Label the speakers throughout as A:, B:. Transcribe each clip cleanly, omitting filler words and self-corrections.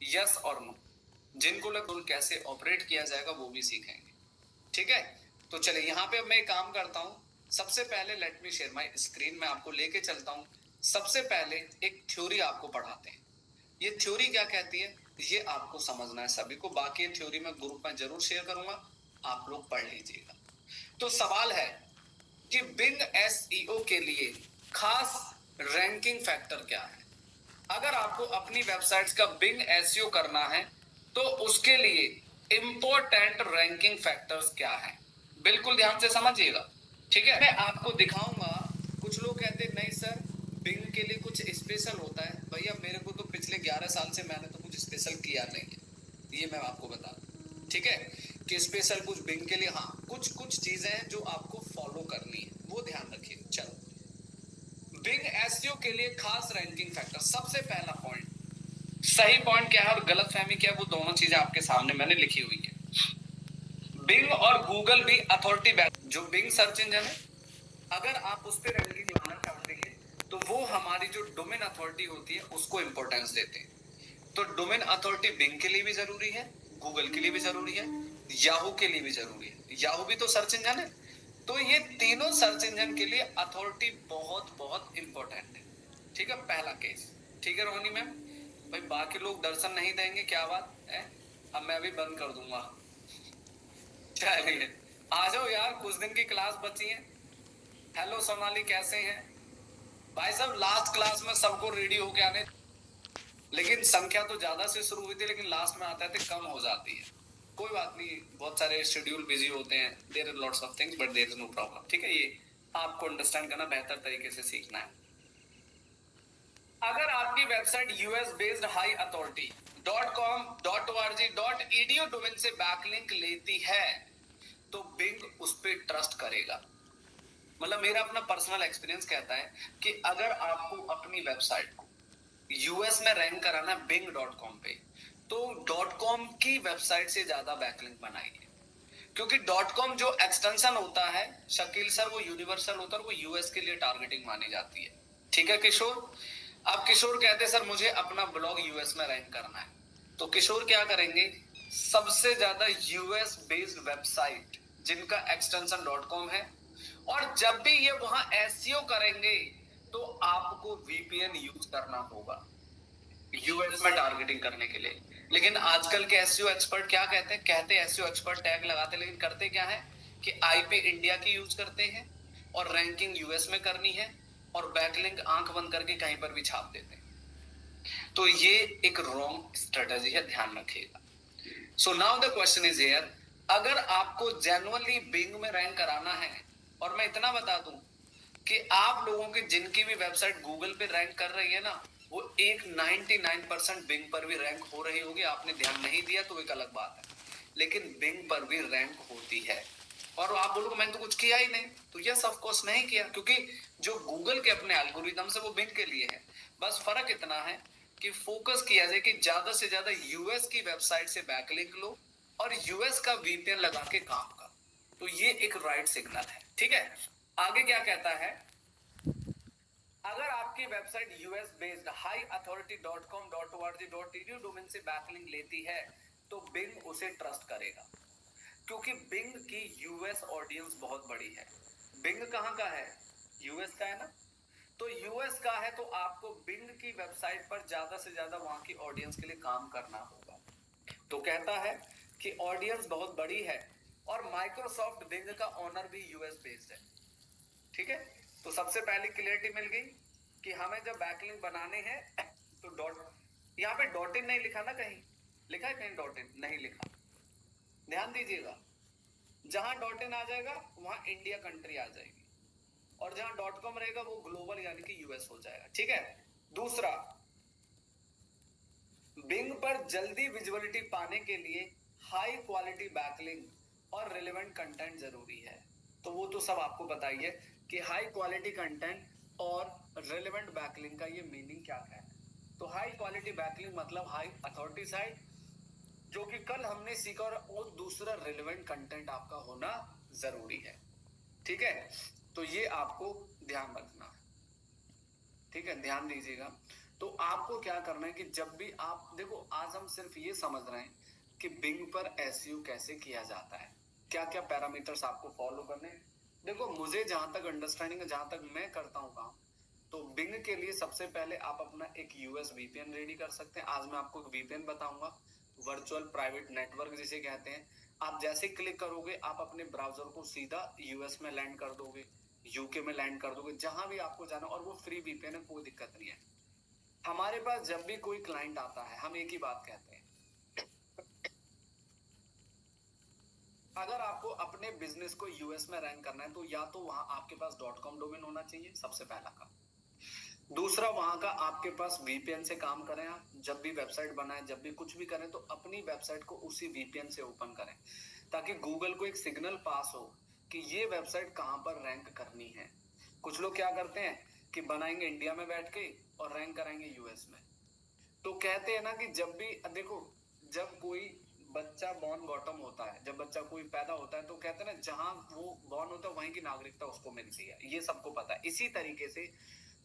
A: Yes और no, जिनको लग कैसे ऑपरेट किया जाएगा वो भी सीखेंगे। ठीक है, तो चलिए यहाँ पे अब मैं एक काम करता हूँ। सबसे पहले late me share my screen, में आपको लेके चलता हूँ। सबसे पहले एक थ्योरी आपको पढ़ाते हैं। ये थ्योरी क्या कहती है ये आपको समझना है सभी को। बाकी थ्योरी मैं ग्रुप में जरूर शेयर करूंगा, आप लोग पढ़ लीजिएगा। तो सवाल है कि बिंग एसईओ के लिए खास रैंकिंग फैक्टर क्या है। अगर आपको अपनी वेबसाइट्स का बिंग एसईओ करना है तो उसके लिए इंपॉर्टेंट रैंकिंग फैक्टर्स क्या है, बिल्कुल ध्यान से समझिएगा। ठीक है, मैं आपको दिखाऊंगा। कुछ लोग कहते हैं नहीं सर बिंग के लिए कुछ स्पेशल होता है। भैया मेरे को तो पिछले 11 साल से मैंने तो कुछ स्पेशल किया नहीं है, ये मैं आपको बता दूं। ठीक है, कि स्पेशल कुछ बिंग के लिए, हाँ कुछ कुछ चीजें हैं जो आपको फॉलो करनी है, वो ध्यान रखिए। चलो, बिंग एसईओ के लिए खास रैंकिंग फैक्टर, सबसे पहला पॉइंट, सही पॉइंट क्या है और गलत फहमी क्या है, वो दोनों चीजें आपके सामने मैंने लिखी हुई है। बिंग और गूगल भी अथॉरिटी बैक, जो बिंग सर्च इंजन है, अगर आप उस पर रैंकिंग लाना चाहते हैं तो वो हमारी जो डोमेन अथॉरिटी होती है उसको इंपॉर्टेंस देते हैं। तो डोमेन अथॉरिटी बिंग के लिए भी जरूरी है, गूगल के लिए भी जरूरी है, याहू के लिए भी जरूरी है। याहू भी तो सर्च इंजन है। तो ये तीनों सर्च इंजन के लिए अथॉरिटी बहुत बहुत इंपॉर्टेंट है। ठीक है, पहला केस। ठीक है रोहिणी मैम, भाई बाकी लोग दर्शन नहीं देंगे, क्या बात है? अब मैं भी बंद कर दूंगा। चलिए आ जाओ यार, कुछ दिन की क्लास बची है। हेलो सोनाली, कैसे हैं? भाई साहब लास्ट क्लास में सबको रेडी होके आने, लेकिन संख्या तो ज्यादा से शुरू हुई थी लेकिन लास्ट में आते आते कम हो जाती है। कोई बात नहीं, बहुत सारे शेड्यूल बिजी होते हैं, there are lots of things but there is no problem. ठीक है, ये आपको अंडरस्टैंड करना, बेहतर तरीके से सीखना है। अगर आपकी website US based high authority .com .org .edu domain से बैकलिंक लेती है तो बिंग उस पर ट्रस्ट करेगा। मतलब मेरा अपना पर्सनल एक्सपीरियंस कहता है कि अगर आपको अपनी वेबसाइट को यूएस में रैंक कराना bing.com पे, तो .com की वेबसाइट से ज्यादा बैकलिंक बनाइए। क्योंकि .com जो एक्सटेंशन होता है शकील सर, वो यूनिवर्सल होता है और वो यूएस के लिए टारगेटिंग मानी जाती है। ठीक है किशोर, अब किशोर कहते हैं सर मुझे अपना ब्लॉग यूएस में रैंक करना है, तो किशोर क्या करेंगे, सबसे ज्यादा यूएस बेस्ड वेबसाइट जिनका एक्सटेंशन .com है, और जब भी ये वहां एसईओ करेंगे तो आपको वीपीएन यूज करना होगा यूएस में टारगेटिंग करने के लिए। लेकिन आजकल के एसईओ एक्सपर्ट क्या कहते हैं, कहते हैं एसईओ एक्सपर्ट टैग लगाते, लेकिन करते क्या है कि आईपी इंडिया की यूज करते हैं और रैंकिंग यूएस में करनी है, और बैकलिंक आंख बंद करके कहीं पर भी छाप देते हैं। तो ये एक रॉन्ग स्ट्रेटेजी है, ध्यान रखिएगा। So now the question is here, अगर आपको जेन्युइनली बिंग में रैंक कराना है, और मैं इतना बता दूं कि आप लोगों की जिनकी भी वेबसाइट गूगल पे रैंक कर रही है ना, वो एक 99% बिंग पर भी रैंक हो रही होगी। आपने ध्यान नहीं दिया तो एक अलग बात है, लेकिन बिंग पर भी रैंक होती है। और आप बोलोगे मैंने तो कुछ किया ही नहीं, तो यस ऑफ कोर्स नहीं किया, क्योंकि जो गूगल के अपने एल्गोरिथम से वो बिंग के लिए है। बस फर्क इतना है कि फोकस किया जाए कि ज्यादा से ज्यादा यूएस की वेबसाइट से बैकलिंक लो और यूएस का वीपीएन लगा के काम करो, तो ये एक राइट सिग्नल है। ठीक है, आगे क्या कहता है, अगर आपकी website US based high authority .com .org.edu domain से बैकलिंक लेती है तो बिंग उसे ट्रस्ट करेगा, क्योंकि बिंग की यूएस ऑडियंस बहुत बड़ी है। बिंग कहां का है, यूएस का है ना, तो यूएस का है तो आपको बिंग की वेबसाइट पर ज्यादा से ज्यादा वहां की ऑडियंस के लिए काम करना होगा। तो कहता है कि ऑडियंस बहुत बड़ी है और माइक्रोसॉफ्ट बिंग का ओनर भी यूएस बेस्ड है। ठीक है, तो सबसे पहले क्लियरिटी मिल गई कि हमें जब बैकलिंक बनाने हैं तो डॉट, यहाँ पे डॉट इन नहीं लिखा ना, कहीं लिखा है, कहीं डॉट इन नहीं लिखा, ध्यान दीजिएगा। जहां डॉट इन आ जाएगा वहां इंडिया कंट्री आ जाएगी, और जहां डॉट कॉम रहेगा वो ग्लोबल यानी कि यूएस हो जाएगा। ठीक है, दूसरा, बिंग पर जल्दी विजुअलिटी पाने के लिए हाई क्वालिटी बैकलिंक और रिलेवेंट कंटेंट जरूरी है। तो वो तो सब आपको बताइए कि हाई क्वालिटी कंटेंट और रिलेवेंट बैकलिंक का ये मीनिंग क्या है। तो हाई क्वालिटी बैकलिंक मतलब हाई अथॉरिटी साइट, जो कि कल हमने सीखा, और दूसरा रिलेवेंट कंटेंट आपका होना जरूरी है। ठीक है, तो ये आपको ध्यान रखना है। ठीक है, ध्यान दीजिएगा। तो आपको क्या करना है कि जब भी आप देखो, आज हम सिर्फ ये समझ रहे हैं कि बिंग पर एसईओ कैसे किया जाता है, क्या क्या पैरामीटर्स आपको फॉलो करने हैं। देखो, मुझे जहां तक अंडरस्टैंडिंग है, जहां तक मैं करता हूँ काम, तो बिंग के लिए सबसे पहले आप अपना एक यूएस वीपीएन रेडी कर सकते हैं। आज मैं आपको वीपीएन बताऊंगा, वर्चुअल प्राइवेट नेटवर्क जिसे कहते हैं। आप जैसे क्लिक करोगे, आप अपने ब्राउजर को सीधा यूएस में लैंड कर दोगे, यूके में लैंड कर दोगे, जहां भी आपको जाना, और वो फ्री वीपीएन है, कोई दिक्कत नहीं है। हमारे पास जब भी कोई क्लाइंट आता है, हम एक ही बात कहते हैं, अगर आपको अपने बिजनेस को यूएस में रैंक करना है, तो या तो वहां आपके पास .com डोमेन होना चाहिए, सबसे पहला काम। दूसरा, वहां का आपके पास वीपीएन से काम करें। आप जब भी वेबसाइट बनाएं, जब भी कुछ भी करें, तो अपनी वेबसाइट को उसी वीपीएन से ओपन करें, ताकि गूगल को एक सिग्नल पास हो कि ये वेबसाइट कहां पर रैंक करनी है। कुछ लोग क्या करते हैं कि बनाएंगे इंडिया में बैठ के और रैंक कराएंगे यूएस में। तो कहते हैं ना कि जब भी देखो, जब कोई बच्चा बॉर्न बॉटम होता है, जब बच्चा कोई पैदा होता है, तो कहते हैं ना, जहां वो बॉर्न होता है वहीं की नागरिकता उसको मिलती है, ये सबको पता है। इसी तरीके से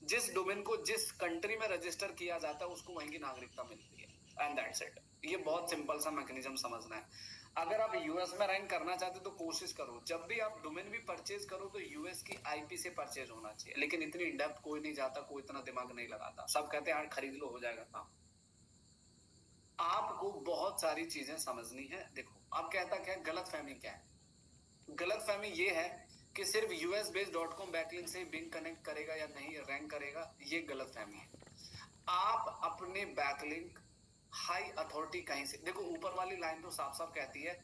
A: जिस डोमेन को जिस कंट्री में रजिस्टर किया जाता है, उसको वहीं की नागरिकता मिलती है, एंड दैट्स इट। ये बहुत सिंपल सा मैकेनिज्म समझना है। अगर आप यूएस में रैंक करना चाहते हो, तो कोशिश करो, जब भी आप डोमेन भी परचेज करो, तो यूएस की आईपी से परचेज होना चाहिए। लेकिन इतनी इन डेप्थ कोई नहीं जाता, कोई इतना दिमाग नहीं लगाता, सब कहते हैं यार खरीद लो, हो जाएगा काम। आपको बहुत सारी चीजें समझनी है। देखो, आप कहता क्या है, गलत फहमी क्या है? गलत फहमी ये है कि सिर्फ यूएस बेस्ड .com बैकलिंक से बिंग कनेक्ट करेगा या नहीं रैंक करेगा, ये गलत फहमी है। आप अपने बैकलिंक हाई अथॉरिटी कहीं से देखो, ऊपर वाली लाइन तो साफ साफ कहती है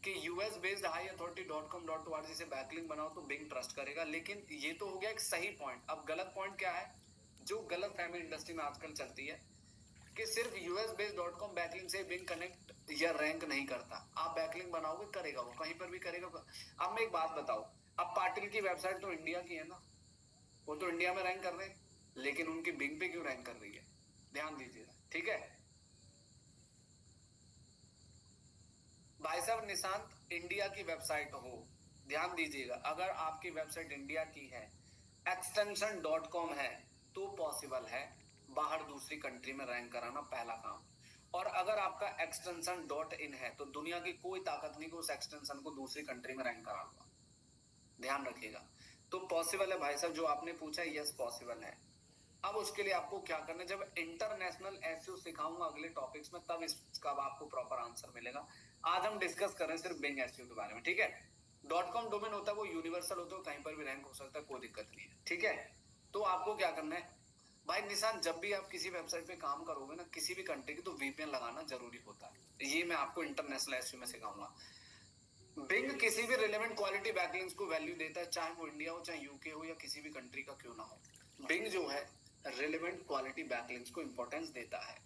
A: कि US based high authority .com.org से बैकलिंक बनाओ तो बिंग ट्रस्ट करेगा। लेकिन ये तो हो गया एक सही पॉइंट। अब गलत पॉइंट क्या है, जो गलत फहमी इंडस्ट्री में आजकल चलती है कि सिर्फ यूएस बेस्ड .com बैकलिंक से बिंग कनेक्ट या रैंक नहीं करता। आप बैकलिंक बनाओगे, करेगा, वो कहीं पर भी करेगा। अब मैं एक बात बताऊं, अब पाटिल की वेबसाइट तो इंडिया की है ना, वो तो इंडिया में रैंक कर रहे हैं, लेकिन उनकी बिंग पे क्यों रैंक कर रही है? ध्यान दीजिएगा, ठीक है भाई साहब। निशांत, इंडिया की वेबसाइट हो, ध्यान दीजिएगा, अगर आपकी वेबसाइट इंडिया की है, एक्सटेंशन .com है, तो पॉसिबल है बाहर दूसरी कंट्री में रैंक कराना, पहला काम। और अगर आपका एक्सटेंशन .in है, तो दुनिया की कोई ताकत नहीं कि उस एक्सटेंशन को दूसरी कंट्री में रैंक करा लूंगा, ध्यान रखिएगा। तो पॉसिबल है भाई साहब, जो आपने पूछा, यस पॉसिबल है। अब उसके लिए आपको क्या करना है, जब इंटरनेशनल एसईओ सिखाऊंगा अगले टॉपिक्स में, तब इसका आपको प्रॉपर आंसर मिलेगा। आज हम डिस्कस कर रहे हैं सिर्फ बिंग एसईओ के बारे में, ठीक है। .com डोमेन होता है, वो यूनिवर्सल होता है, कहीं पर भी रैंक हो सकता है, कोई दिक्कत नहीं है, ठीक है। तो आपको क्या करना है भाई निशान, जब भी आप किसी वेबसाइट पे काम करोगे ना, किसी भी कंट्री की, तो वीपीएन लगाना जरूरी होता है। ये मैं आपको इंटरनेशनल एसईओ में सिखाऊंगा। बिंग किसी भी रिलेवेंट क्वालिटी बैकलिंक्स को वैल्यू देता है, चाहे वो इंडिया हो, चाहे यूके हो, या किसी भी कंट्री का क्यों ना हो। बिंग जो है, रिलेवेंट क्वालिटी बैकलिंक्स को इंपॉर्टेंस देता है।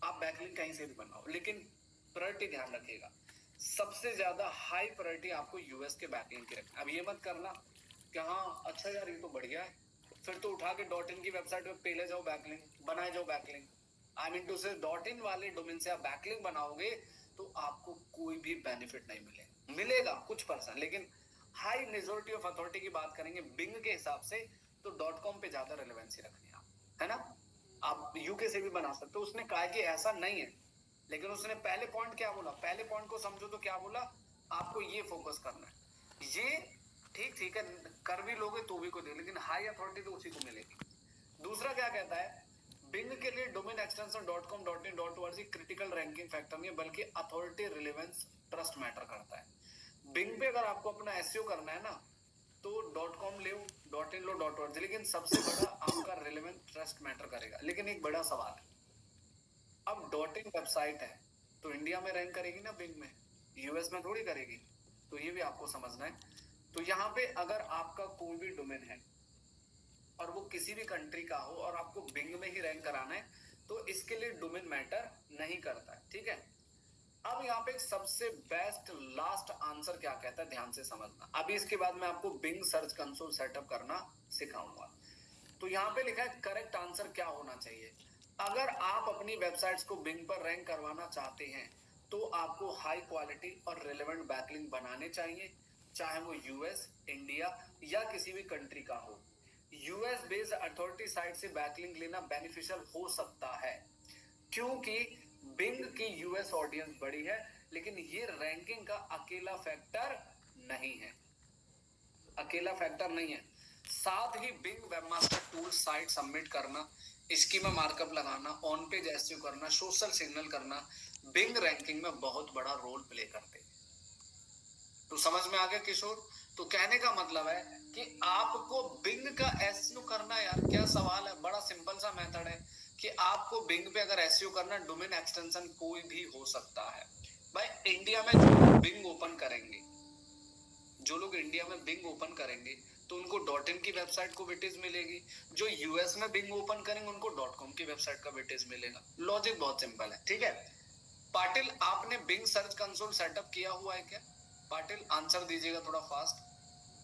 A: आप बैकलिंक कहीं से भी बनाओ, लेकिन प्रायोरिटी ध्यान रखिएगा, सबसे ज्यादा हाई प्रायोरिटी आपको यूएस के बैकलिंक की रखना। अब ये मत करना कि हाँ अच्छा यार ये तो बढ़िया है, फिर तो उठा के .in की वेबसाइट पे पहले जाओ बैकलिंक बनाए जाओ बैकलिंक। आई मीन टू से .in वाले डोमेन से आप बैकलिंक बनाओगे, तो आपको कोई भी बेनिफिट नहीं मिलेगा, मिलेगा कुछ परसेंट, लेकिन हाई मेजोरिटी ऑफ अथॉरिटी की बात करेंगे बिंग के हिसाब से, तो .com पे ज्यादा रेलेवेंसी रखनी है ना। आप यूके से भी बना सकते हो। उसने कहा कि ऐसा नहीं है, लेकिन उसने पहले पॉइंट क्या बोला, पहले पॉइंट को समझो तो क्या बोला, आपको ये फोकस करना है। ये ठीक ठीक है, कर भी लोगे तो भी कोई नहीं, लेकिन हाई अथॉरिटी तो उसी को मिलेगी। दूसरा क्या कहता है, बिंग के लिए domain extension .com .in .org critical ranking factor नहीं है, बल्कि अथॉरिटी रिलेवेंस ट्रस्ट मैटर करता है। बिंग पे अगर आपको अपना एसईओ करना है ना, तो .com ले, .in लो, .org, लेकिन सबसे बड़ा आपका रिलेवेंट ट्रस्ट मैटर करेगा। लेकिन एक बड़ा सवाल है, अब .in वेबसाइट है तो इंडिया में रैंक करेगी ना बिंग में, यूएस में थोड़ी करेगी। तो ये भी आपको समझना है। तो यहाँ पे अगर आपका कोई भी डोमेन है और वो किसी भी कंट्री का हो और आपको बिंग में ही रैंक कराना है, तो इसके लिए डोमेन मैटर नहीं करता है, ठीक है। अब यहाँ पे सबसे बेस्ट लास्ट आंसर क्या कहता है, ध्यान से समझना। अभी इसके बाद मैं आपको बिंग सर्च कंसोल सेटअप करना सिखाऊंगा। तो यहाँ पे लिखा है करेक्ट आंसर क्या होना चाहिए। अगर आप अपनी वेबसाइट्स को बिंग पर रैंक करवाना चाहते हैं, तो आपको हाई क्वालिटी और रिलेवेंट बैकलिंक बनाने चाहिए, चाहे वो यूएस, इंडिया या किसी भी कंट्री का हो। यूएस बेस्ड अथॉरिटी साइट से बैकलिंक लेना बेनिफिशियल हो सकता है, क्योंकि बिंग की यूएस ऑडियंस बड़ी है, लेकिन ये रैंकिंग का अकेला फैक्टर नहीं है, अकेला फैक्टर नहीं है। साथ ही Bing webmaster tool site submit करना, स्कीमा मार्कअप लगाना, ऑन पेज एसईओ करना, सोशल सिग्नल करना बिंग रैंकिंग में बहुत बड़ा रोल प्ले करते हैं। तो समझ में आ गया किशोर? तो कहने का मतलब है कि आपको बिंग का एसईओ करना, यार क्या सवाल है, बड़ा सिंपल सा मेथड है कि आपको बिंग पे अगर एसईओ करना, डोमेन एक्सटेंशन कोई भी हो सकता है। भाई इंडिया में जो लोग बिंग ओपन करेंगे, जो लोग इंडिया में बिंग ओपन करेंगे तो उनको .in की वेबसाइट को वेटेज मिलेगी, जो यूएस में बिंग ओपन करेंगे उनको .com की वेबसाइट का वेटेज मिलेगा। लॉजिक बहुत सिंपल है, ठीक है। पाटिल, आपने बिंग सर्च कंसोल सेटअप किया हुआ है क्या? पाटिल आंसर दीजिएगा थोड़ा फास्ट।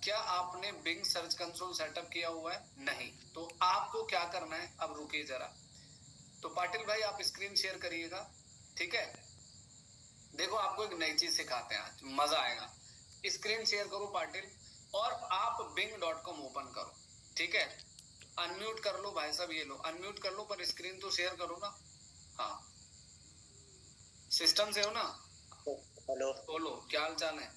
A: क्या आपने बिंग सर्च कंसोल सेटअप किया हुआ है? नहीं। तो आपको क्या करना है, अब रुकिए जरा। तो पाटिल भाई आप स्क्रीन शेयर करिएगा, ठीक है। देखो आपको एक नई चीज सिखाते हैं आज, मजा आएगा। स्क्रीन शेयर करो पाटिल, और आप bing.com ओपन करो, ठीक है। अनम्यूट कर लो भाई साहब, ये लो अनम्यूट कर लो, पर स्क्रीन तो शेयर करो ना। हाँ, सिस्टम से हो ना?
B: हेलो,
A: बोलो क्या हाल चाल है?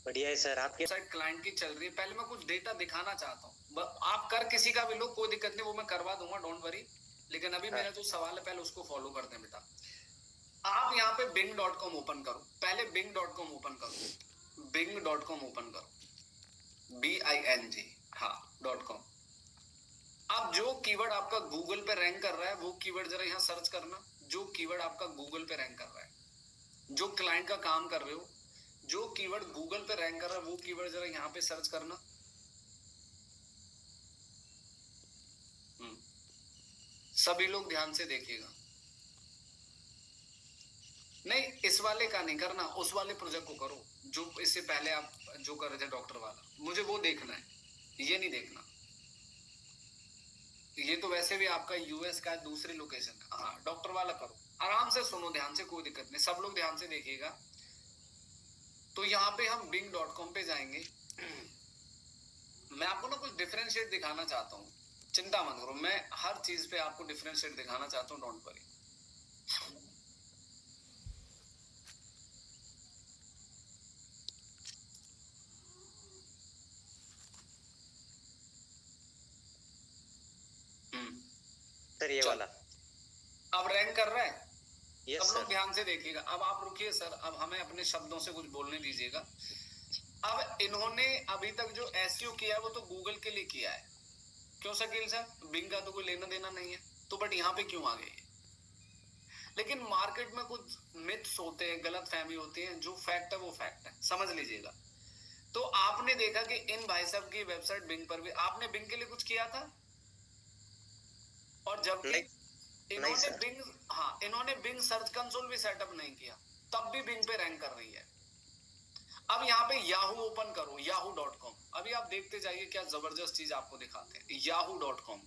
B: बढ़िया है सर। आपके
A: साइड क्लाइंट की चल रही है, पहले मैं कुछ डेटा दिखाना चाहता हूँ। आप कर किसी का भी लो, कोई दिक्कत नहीं, वो मैं करवा दूंगा, डोंट वरी। लेकिन अभी मेरा जो सवाल है पहले उसको फॉलो करते हैं बेटा। आप यहाँ पे bing.com ओपन करो, पहले bing.com ओपन करो, bing.com ओपन करो, BING, हाँ .com। अब जो कीवर्ड आपका गूगल पे रैंक कर रहा है वो कीवर्ड जरा यहाँ सर्च करना, जो कीवर्ड आपका गूगल पे रैंक कर रहा है, जो क्लाइंट का काम कर रहे हो, जो कीवर्ड गूगल पे रैंक कर रहा है वो कीवर्ड जरा यहाँ पे सर्च करना। सभी लोग ध्यान से देखिएगा। नहीं, इस वाले का नहीं करना, उस वाले प्रोजेक्ट को करो जो इससे पहले आप जो कर रहे थे डॉक्टर वाला, मुझे वो देखना है, ये नहीं देखना। ये तो वैसे भी आपका यूएस का दूसरी लोकेशन है। हाँ, डॉक्टर वाला करो, आराम से सुनो ध्यान से, कोई दिक्कत नहीं, सब लोग ध्यान से देखिएगा। तो यहाँ पे हम bing.com पे जाएंगे। मैं आपको ना कुछ डिफरेंशिएट दिखाना चाहता हूँ, चिंता मत करो, मैं हर चीज पे आपको डिफरेंशिएट दिखाना चाहता हूँ, डोंट वरी।
B: सर ये वाला
A: अब रैंक कर रहा है।
B: यस
A: सब लोग
B: सर।
A: ध्यान से देखिएगा। अब आप रुकिए सर, अब हमें अपने शब्दों से कुछ बोलने दीजिएगा। अब इन्होंने अभी तक जो एसईओ किया है वो तो गूगल के लिए किया है, क्यों शकील सर? बिंग का तो कोई लेना देना नहीं है, तो बट यहाँ पे क्यों आ गए? लेकिन मार्केट में कुछ मिथ्स होते हैं, गलत फहमी होती है, जो फैक्ट है वो फैक्ट है, समझ लीजिएगा। तो आपने देखा कि इन भाई साहब की वेबसाइट बिंग पर भी, आपने बिंग के लिए कुछ किया था, और जबकि इन्होंने बिंग, हाँ इन्होंने बिंग सर्च कंसोल भी सेटअप नहीं किया, तब भी बिंग पे रैंक कर रही है। अब यहाँ पे याहू ओपन करो, yahoo.com। अभी आप देखते जाइए क्या जबरदस्त चीज आपको दिखाते हैं, yahoo.com।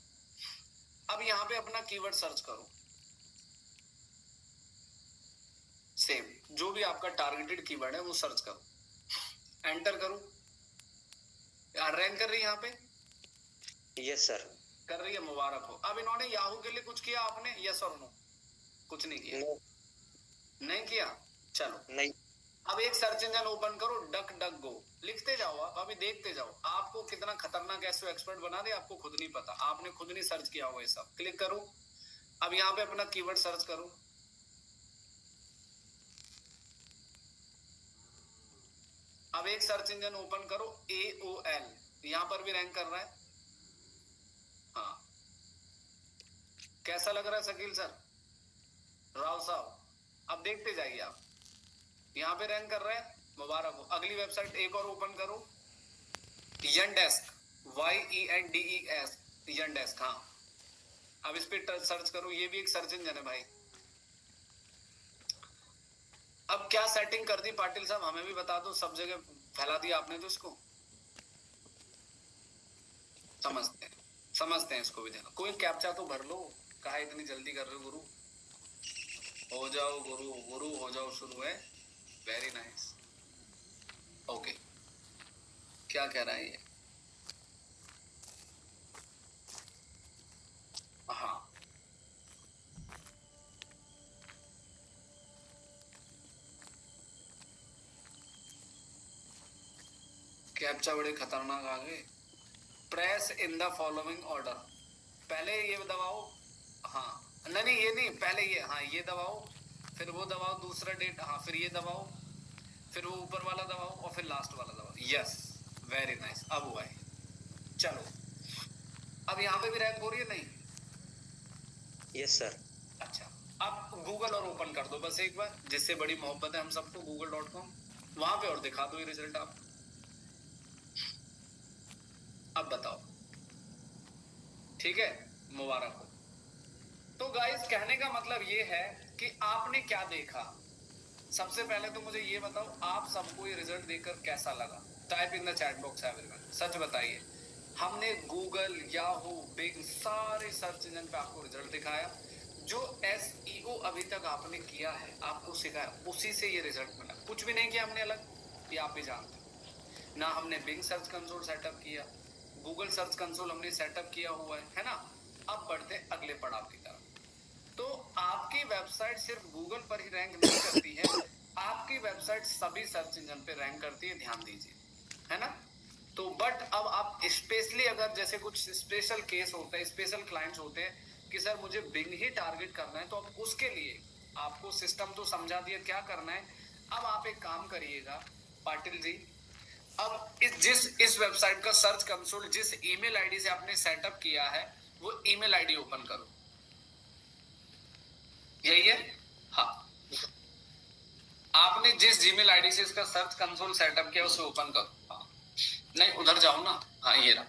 A: अब यहाँ पे अपना कीवर्ड सर्च करो, सेम जो भी आपका टारगेटेड कीवर्ड है वो सर्च करो, एंटर करो। यार रैंक कर रही है यहाँ पे?
B: Yes sir.
A: कर रही है, मुबारक हो। अब इन्होंने याहू के लिए कुछ किया आपने, यस और नो? कुछ नहीं किया। नहीं किया, चलो
B: नहीं।
A: अब एक सर्च इंजन ओपन करो, डक डक गो, लिखते जाओ आप, अभी देखते जाओ। आपको कितना खतरनाक एसईओ एक्सपर्ट बना दे आपको खुद नहीं पता, आपने खुद नहीं सर्च किया हुआ ये सब। क्लिक करो, अब यहाँ पे अपना कीवर्ड सर्च करो। अब एक सर्च इंजन ओपन करो, AOL, यहाँ पर भी रैंक कर रहा है। हाँ, कैसा लग रहा है शकील सर, राव साहब? अब देखते जाइए आप, यहाँ पे रैंक कर रहा है, मुबारक हो। अगली वेबसाइट एक और ओपन करो, Yandesk, YENDES, Yandesk। हाँ, अब इस पे सर्च करो, ये भी एक सर्च इंजन है भाई। अब क्या सेटिंग कर दी पाटिल साहब, हमें भी बता दो, सब जगह फैला दिया आपने तो इसको। समझते हैं इसको भी देना। कोई कैप्चा तो भर लो, कहा इतनी जल्दी कर रहे हो गुरु? हो जाओ गुरु, गुरु हो जाओ शुरू है। Very nice, okay. क्या कह रहा है ये? कैप्चा बड़े खतरनाक आ गए। Press in the following order, पहले ये दबाओ, हाँ नहीं नहीं ये नहीं, पहले ये, हाँ ये दबाओ, फिर वो दबाओ दूसरा डेट, हाँ फिर ये दबाओ, फिर वो ऊपर वाला दबाओ और फिर लास्ट वाला दबाओ। यस वेरी नाइस, अब हुआ है। चलो अब यहाँ पे भी रैंक हो रही है नहीं?
B: Yes sir.
A: अच्छा, अब गूगल और ओपन कर दो बस एक बार, जिससे बड़ी मोहब्बत है हम सबको, google.com, वहां पे और दिखा दो ये रिजल्ट आप। अब बताओ, ठीक है, मुबारक हो। तो गाइस कहने का मतलब ये है कि आपने क्या देखा। सबसे पहले तो मुझे ये बताओ, आप सबको ये रिजल्ट देखकर कैसा लगा? Type in the chat box everyone, सच बताइए। हमने गूगल, याहू, बिंग, सारे सर्च इंजन पे आपको रिजल्ट दिखाया। जो एसईओ अभी तक आपने किया है, आपको सिखाया, उसी से ये रिजल्ट मिला। कुछ भी नहीं किया हमने अलग, ये आप भी जानते। ना हमने बिंग सर्च कंसोल सेटअप किया, गूगल सर्च कंसोल हमने सेटअप किया हुआ है ना। अब बढ़ते अगले पड़ाव की तरफ। तो आपकी वेबसाइट सिर्फ गूगल पर ही रैंक नहीं करती है, आपकी वेबसाइट सभी सर्च इंजन पे रैंक करती है, ध्यान दीजिए, है ना। तो बट अब आप स्पेशली अगर जैसे कुछ स्पेशल केस होता है, स्पेशल क्लाइंट्स होते हैं कि सर मुझे बिंग ही टारगेट करना है, तो अब उसके लिए आपको सिस्टम तो समझा दिया क्या करना है। अब आप एक काम करिएगा पाटिल जी, अब इस वेबसाइट का सर्च कंसोल जिस ईमेल आईडी से आपने सेटअप किया है, वो ईमेल आईडी ओपन करो। यही है, हाँ। आपने जिस जीमेल आईडी से इसका सर्च कंसोल सेटअप किया उसे ओपन करो। हाँ। नहीं उधर जाओ ना, हाँ ये रहा।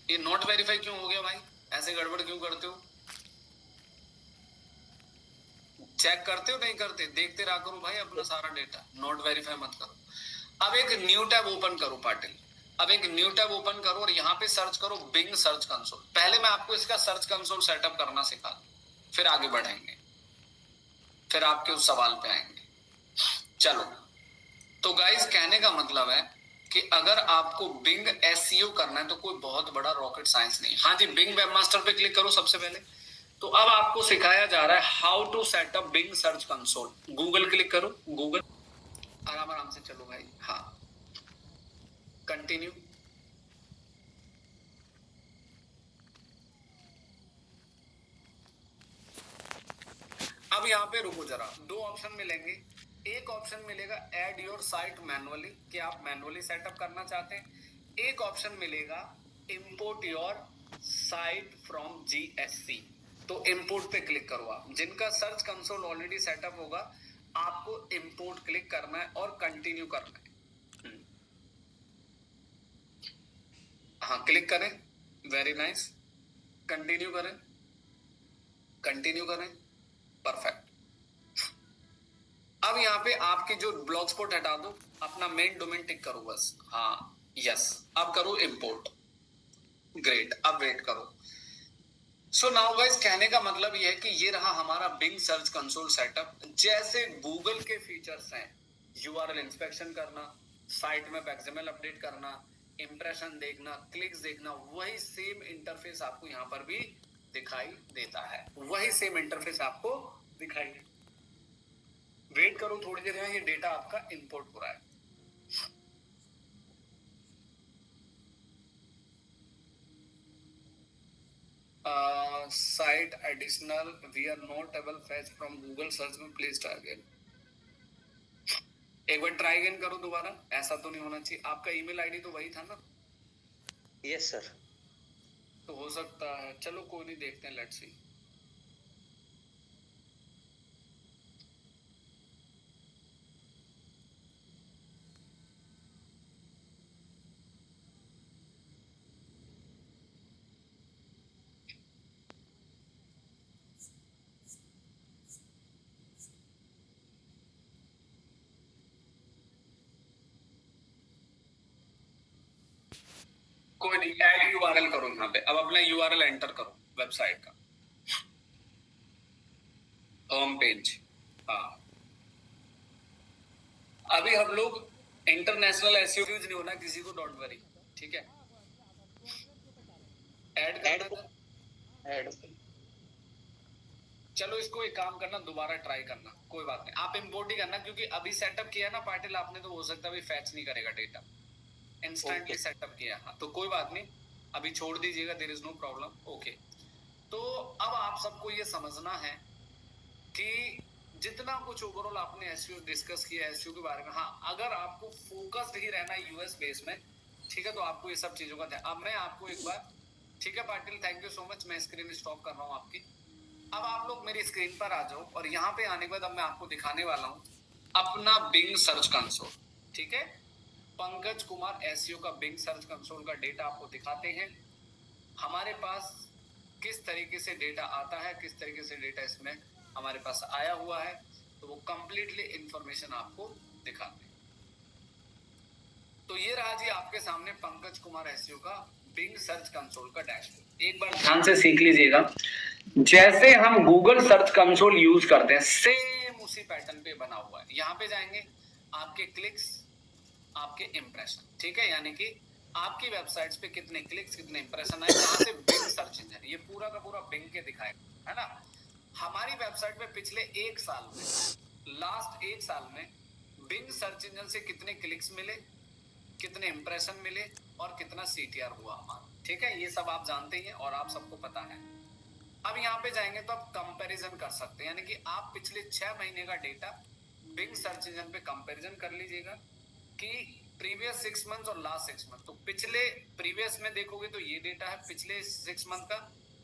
A: ये नॉट वेरीफाई क्यों हो गया भाई? ऐसे गड़बड़ क्यों करते हो? चेक करते हो नहीं करते? देखते रहा करो भाई अपना सारा डेटा, नॉट वेरीफाई मत करो। अब एक न्यू टैब ओपन करो पाटिल, अब एक न्यू टैब ओपन करो और यहाँ पे सर्च करो बिंग सर्च कंसोल। पहले मैं आपको इसका सर्च कंसोल सेटअप करना सिखा दूं, फिर आगे बढ़ेंगे, फिर आपके उस सवाल पे आएंगे। चलो, तो गाइस कहने का मतलब है कि अगर आपको बिंग एसईओ करना है तो कोई बहुत बड़ा रॉकेट साइंस नहीं। हाँ जी, बिंग वेबमास्टर पे क्लिक करो सबसे पहले। तो अब आपको सिखाया जा रहा है how to setup Bing search console. Google click करो, गूगल, आराम आराम से चलो भाई, हाँ कंटिन्यू। अब यहाँ पे रुको जरा, दो ऑप्शन मिलेंगे। एक ऑप्शन मिलेगा ऐड योर साइट मैनुअली, कि आप मैनुअली सेटअप करना चाहते हैं। एक ऑप्शन मिलेगा import your site from GSC. तो इंपोर्ट पे क्लिक करो आप। जिनका सर्च कंसोल ऑलरेडी सेटअप होगा, आपको इंपोर्ट क्लिक करना है और कंटिन्यू करना है। हाँ क्लिक करें, वेरी नाइस, कंटिन्यू करें, कंटिन्यू करें, परफेक्ट। अब यहाँ पे आपकी जो ब्लॉग स्पॉट हटा दो, अपना मेन डोमेन टिक करो बस, हाँ यस। अब करो इंपोर्ट, ग्रेट, अब वेट करो। सो नाउ गाइस कहने का मतलब ये है कि ये रहा हमारा बिंग सर्च कंसोल सेटअप। जैसे गूगल के फीचर्स हैं, यूआरएल इंस्पेक्शन करना, साइट में एक्सएमएल अपडेट करना, इंप्रेशन देखना, क्लिक्स देखना, वही सेम इंटरफेस आपको यहाँ पर भी दिखाई देता है, वही सेम इंटरफेस आपको दिखाई देता है। वेट करो थोड़ी देर में, ये डेटा आपका इंपोर्ट हो रहा है। Site additional we are not able fetch from Google search में, प्लीज ट्राई अगेन। एक बार ट्राई अगेन करो दोबारा, ऐसा तो नहीं होना चाहिए। आपका ईमेल आईडी तो वही था ना?
B: Yes sir.
A: तो हो सकता है, चलो कोई नहीं, देखते हैं, लेट्स सी। कोई नहीं, ऐड यूआरएल करो यहाँ पे। अब अपना यूआरएल एंटर करो वेबसाइट का, होम पेज। हाँ, अभी हम लोग इंटरनेशनल एसईओ यूज नहीं होना किसी को, डोंट वरी, ठीक है। ऐड करना था,
B: ऐड।
A: चलो इसको एक काम करना, दोबारा ट्राई करना, कोई बात नहीं, आप इंपोर्ट ही करना, क्योंकि अभी सेटअप किया ना पाटिल आपने, तो हो सकता है फैच नहीं करेगा डेटा, इंस्टेंटली सेटअप किया। हाँ, तो कोई बात नहीं, अभी छोड़ दीजिएगा, there is no problem. Okay, तो अब आप सबको ये समझना है कि जितना कुछ ओवरऑल आपने एसईओ डिस्कस किया एसईओ के बारे में, हाँ, अगर आपको फोकस्ड ही रहना है यूएस बेस में, ठीक है, तो आपको ये सब चीजों का ध्यान। अब मैं आपको एक बार, ठीक है Patil, thank you so much, मैं स्क्रीन स्टॉप कर रहा हूँ आपकी। अब आप लोग मेरी स्क्रीन पर आ जाओ, और यहाँ पे आने के बाद अब मैं आपको दिखाने वाला हूँ अपना बिंग सर्च कंसोल। ठीक है, पंकज कुमार एसईओ का बिंग सर्च कंसोल का डेटा आपको दिखाते हैं। हमारे पास किस तरीके से डेटा आता है, किस तरीके से डेटा इसमें हमारे पास आया हुआ है, तो वो कंप्लीटली इंफॉर्मेशन आपको दिखाते हैं। तो ये रहा जी आपके सामने पंकज कुमार एसईओ का बिंग सर्च कंसोल का डैशबोर्ड। एक बार ध्यान से सीख लीजिएगा, जैसे हम गूगल सर्च कंसोल यूज करते हैं सेम उसी पैटर्न पे बना हुआ है। यहाँ पे जाएंगे, आपके क्लिक्स, आपके इंप्रेशन, ठीक है, यानी कि आपकी वेबसाइट्स पे कितने क्लिक्स, कितने इंप्रेशन आए, कहां से बिंग सर्च इंजन, ये पूरा का पूरा बिंग के दिखाएगा, है ना। हमारी वेबसाइट पे पिछले एक साल में, लास्ट एक साल में बिंग सर्च इंजन से कितने क्लिक्स मिले, कितने इंप्रेशन मिले, और कितना सीटीआर हुआ हमारा, ठीक है, ये सब आप जानते ही हैं और आप सबको पता है। अब यहाँ पे जाएंगे तो आप कंपैरिजन कर सकते हैं, यानी कि आप पिछले 6 महीने का डेटा बिंग सर्च इंजन पे कंपैरिजन कर लीजिएगा कि प्रीवियस 6 मंथ और लास्ट 6 मंथ। तो पिछले प्रीवियस में देखोगे तो ये डेटा है पिछले 6 मंथ का,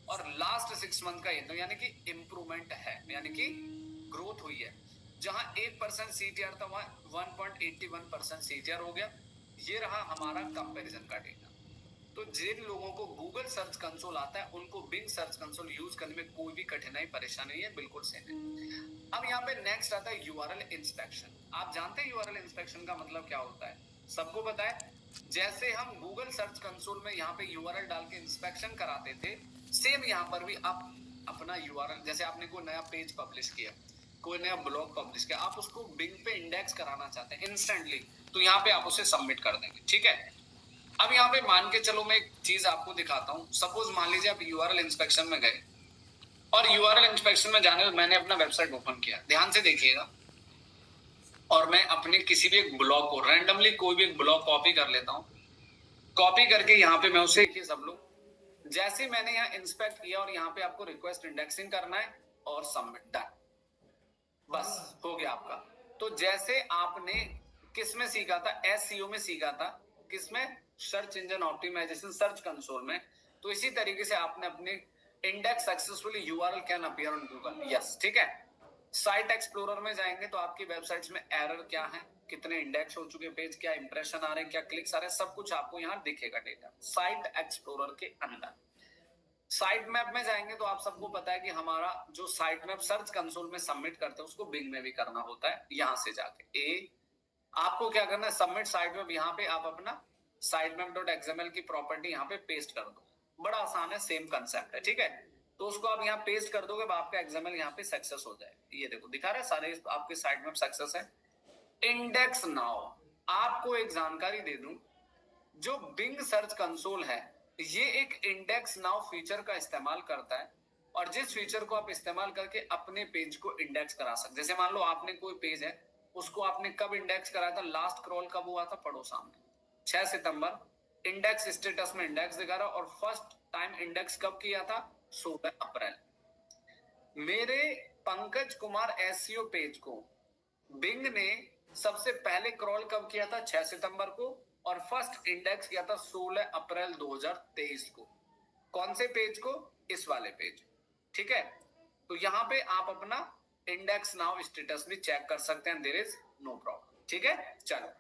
A: और लास्ट 6 मंथ का ये, तो यानी कि इंप्रूवमेंट है, यानी कि ग्रोथ हुई है। जहां 1% सीटीआर था वहां 1.81% सीटीआर हो गया। ये रहा हमारा कंपैरिजन का डेटा। तो जिन लोगों को गूगल सर्च कंसोल आता है उनको बिंग सर्च कंसोल यूज करने में कोई भी कठिनाई परेशानी नहीं है, बिल्कुल सेम है। अब यहाँ पे नेक्स्ट आता है यूआरएल इंस्पेक्शन। आप जानते हैं यूआरएल इंस्पेक्शन का मतलब क्या होता है, सबको पता है। जैसे हम गूगल सर्च कंसोल में यहाँ पे यूआरएल डाल के इंस्पेक्शन कराते थे, सेम यहाँ पर भी आप अपना यूआरएल, जैसे आपने कोई नया पेज पब्लिश किया, कोई नया ब्लॉग पब्लिश किया, आप उसको बिंग पे इंडेक्स कराना चाहते हैं इंस्टेंटली, तो यहाँ पे आप उसे सबमिट कर देंगे, ठीक है। अब यहाँ पे मान के चलो मैं एक चीज आपको दिखाता हूँ। सपोज मान लीजिए आप यूआरएल इंस्पेक्शन में गए, और यूआरएल इंस्पेक्शन में जाने मैंने अपना वेबसाइट ओपन किया, ध्यान से देखिएगा, और मैं अपने किसी भी एक ब्लॉग को रैंडमली कोई भी एक ब्लॉग कॉपी कर लेता हूँ। कॉपी करके यहाँ पे मैं उसे, देखिए सब लोग, जैसे मैंने यहाँ इंस्पेक्ट किया और यहाँ पे आपको रिक्वेस्ट इंडेक्सिंग करना है और सबमिट, डन, बस हो गया आपका। तो जैसे आपने किस में सीखा था, एसईओ में सीखा था, किसमें, search engine optimisation search console में, तो इसी तरीके से आपने अपने index successfully URL can appear on Google, yes, ठीक है। साइट एक्सप्लोरर में जाएंगे तो आपकी वेबसाइट्स में एरर क्या है, कितने इंडेक्स हो चुके पेज, क्या इंप्रेशन आ रहे हैं, क्या क्लिक्स आ रहे हैं, सब कुछ आपको यहाँ दिखेगा डेटा साइट एक्सप्लोरर के अंदर। साइट मैप में जाएंगे तो आप सबको पता है कि हमारा जो साइट मैप सर्च कंसोल में सबमिट करते हैं उसको बिंग में भी करना होता है। यहां से जाके आपको क्या करना है, सबमिट साइट मैप, यहाँ पे आप अपना sitemap.xml की प्रॉपर्टी यहाँ पे पेस्ट कर दो, बड़ा आसान है, सेम कंसेप्ट है, ठीक है। तो उसको आप यहाँ पेस्ट कर दोगे, आपका XML यहाँ पे सक्सेस हो जाएगा। ये देखो दिखा रहा है सारे आपके साइट मैप सक्सेस है। इंडेक्स नाउ, आपको एक जानकारी दे दूं, जो बिंग सर्च कंसोल है ये एक इंडेक्स नाउ फीचर का इस्तेमाल करता है, और जिस फीचर को आप इस्तेमाल करके अपने पेज को इंडेक्स करा सकते। जैसे मान लो आपने कोई पेज है, उसको आपने कब इंडेक्स कराया था, लास्ट क्रॉल कब हुआ था, पढ़ो सामने 6 सितंबर, इंडेक्स स्टेटस में इंडेक्स दिखा रहा, और फर्स्ट टाइम इंडेक्स कब किया था, 16 अप्रैल। मेरे पंकज कुमार एसईओ पेज को बिंग ने सबसे पहले क्रॉल कब किया था, 6 सितंबर को, और फर्स्ट इंडेक्स किया था 16 अप्रैल 2023 को। कौन से पेज को, इस वाले पेज, ठीक है। तो यहां पे आप अपना इंडेक्स नाउ स्टेटस भी चेक कर सकते हैं, देयर इज नो प्रॉब्लम, ठीक है। चलो,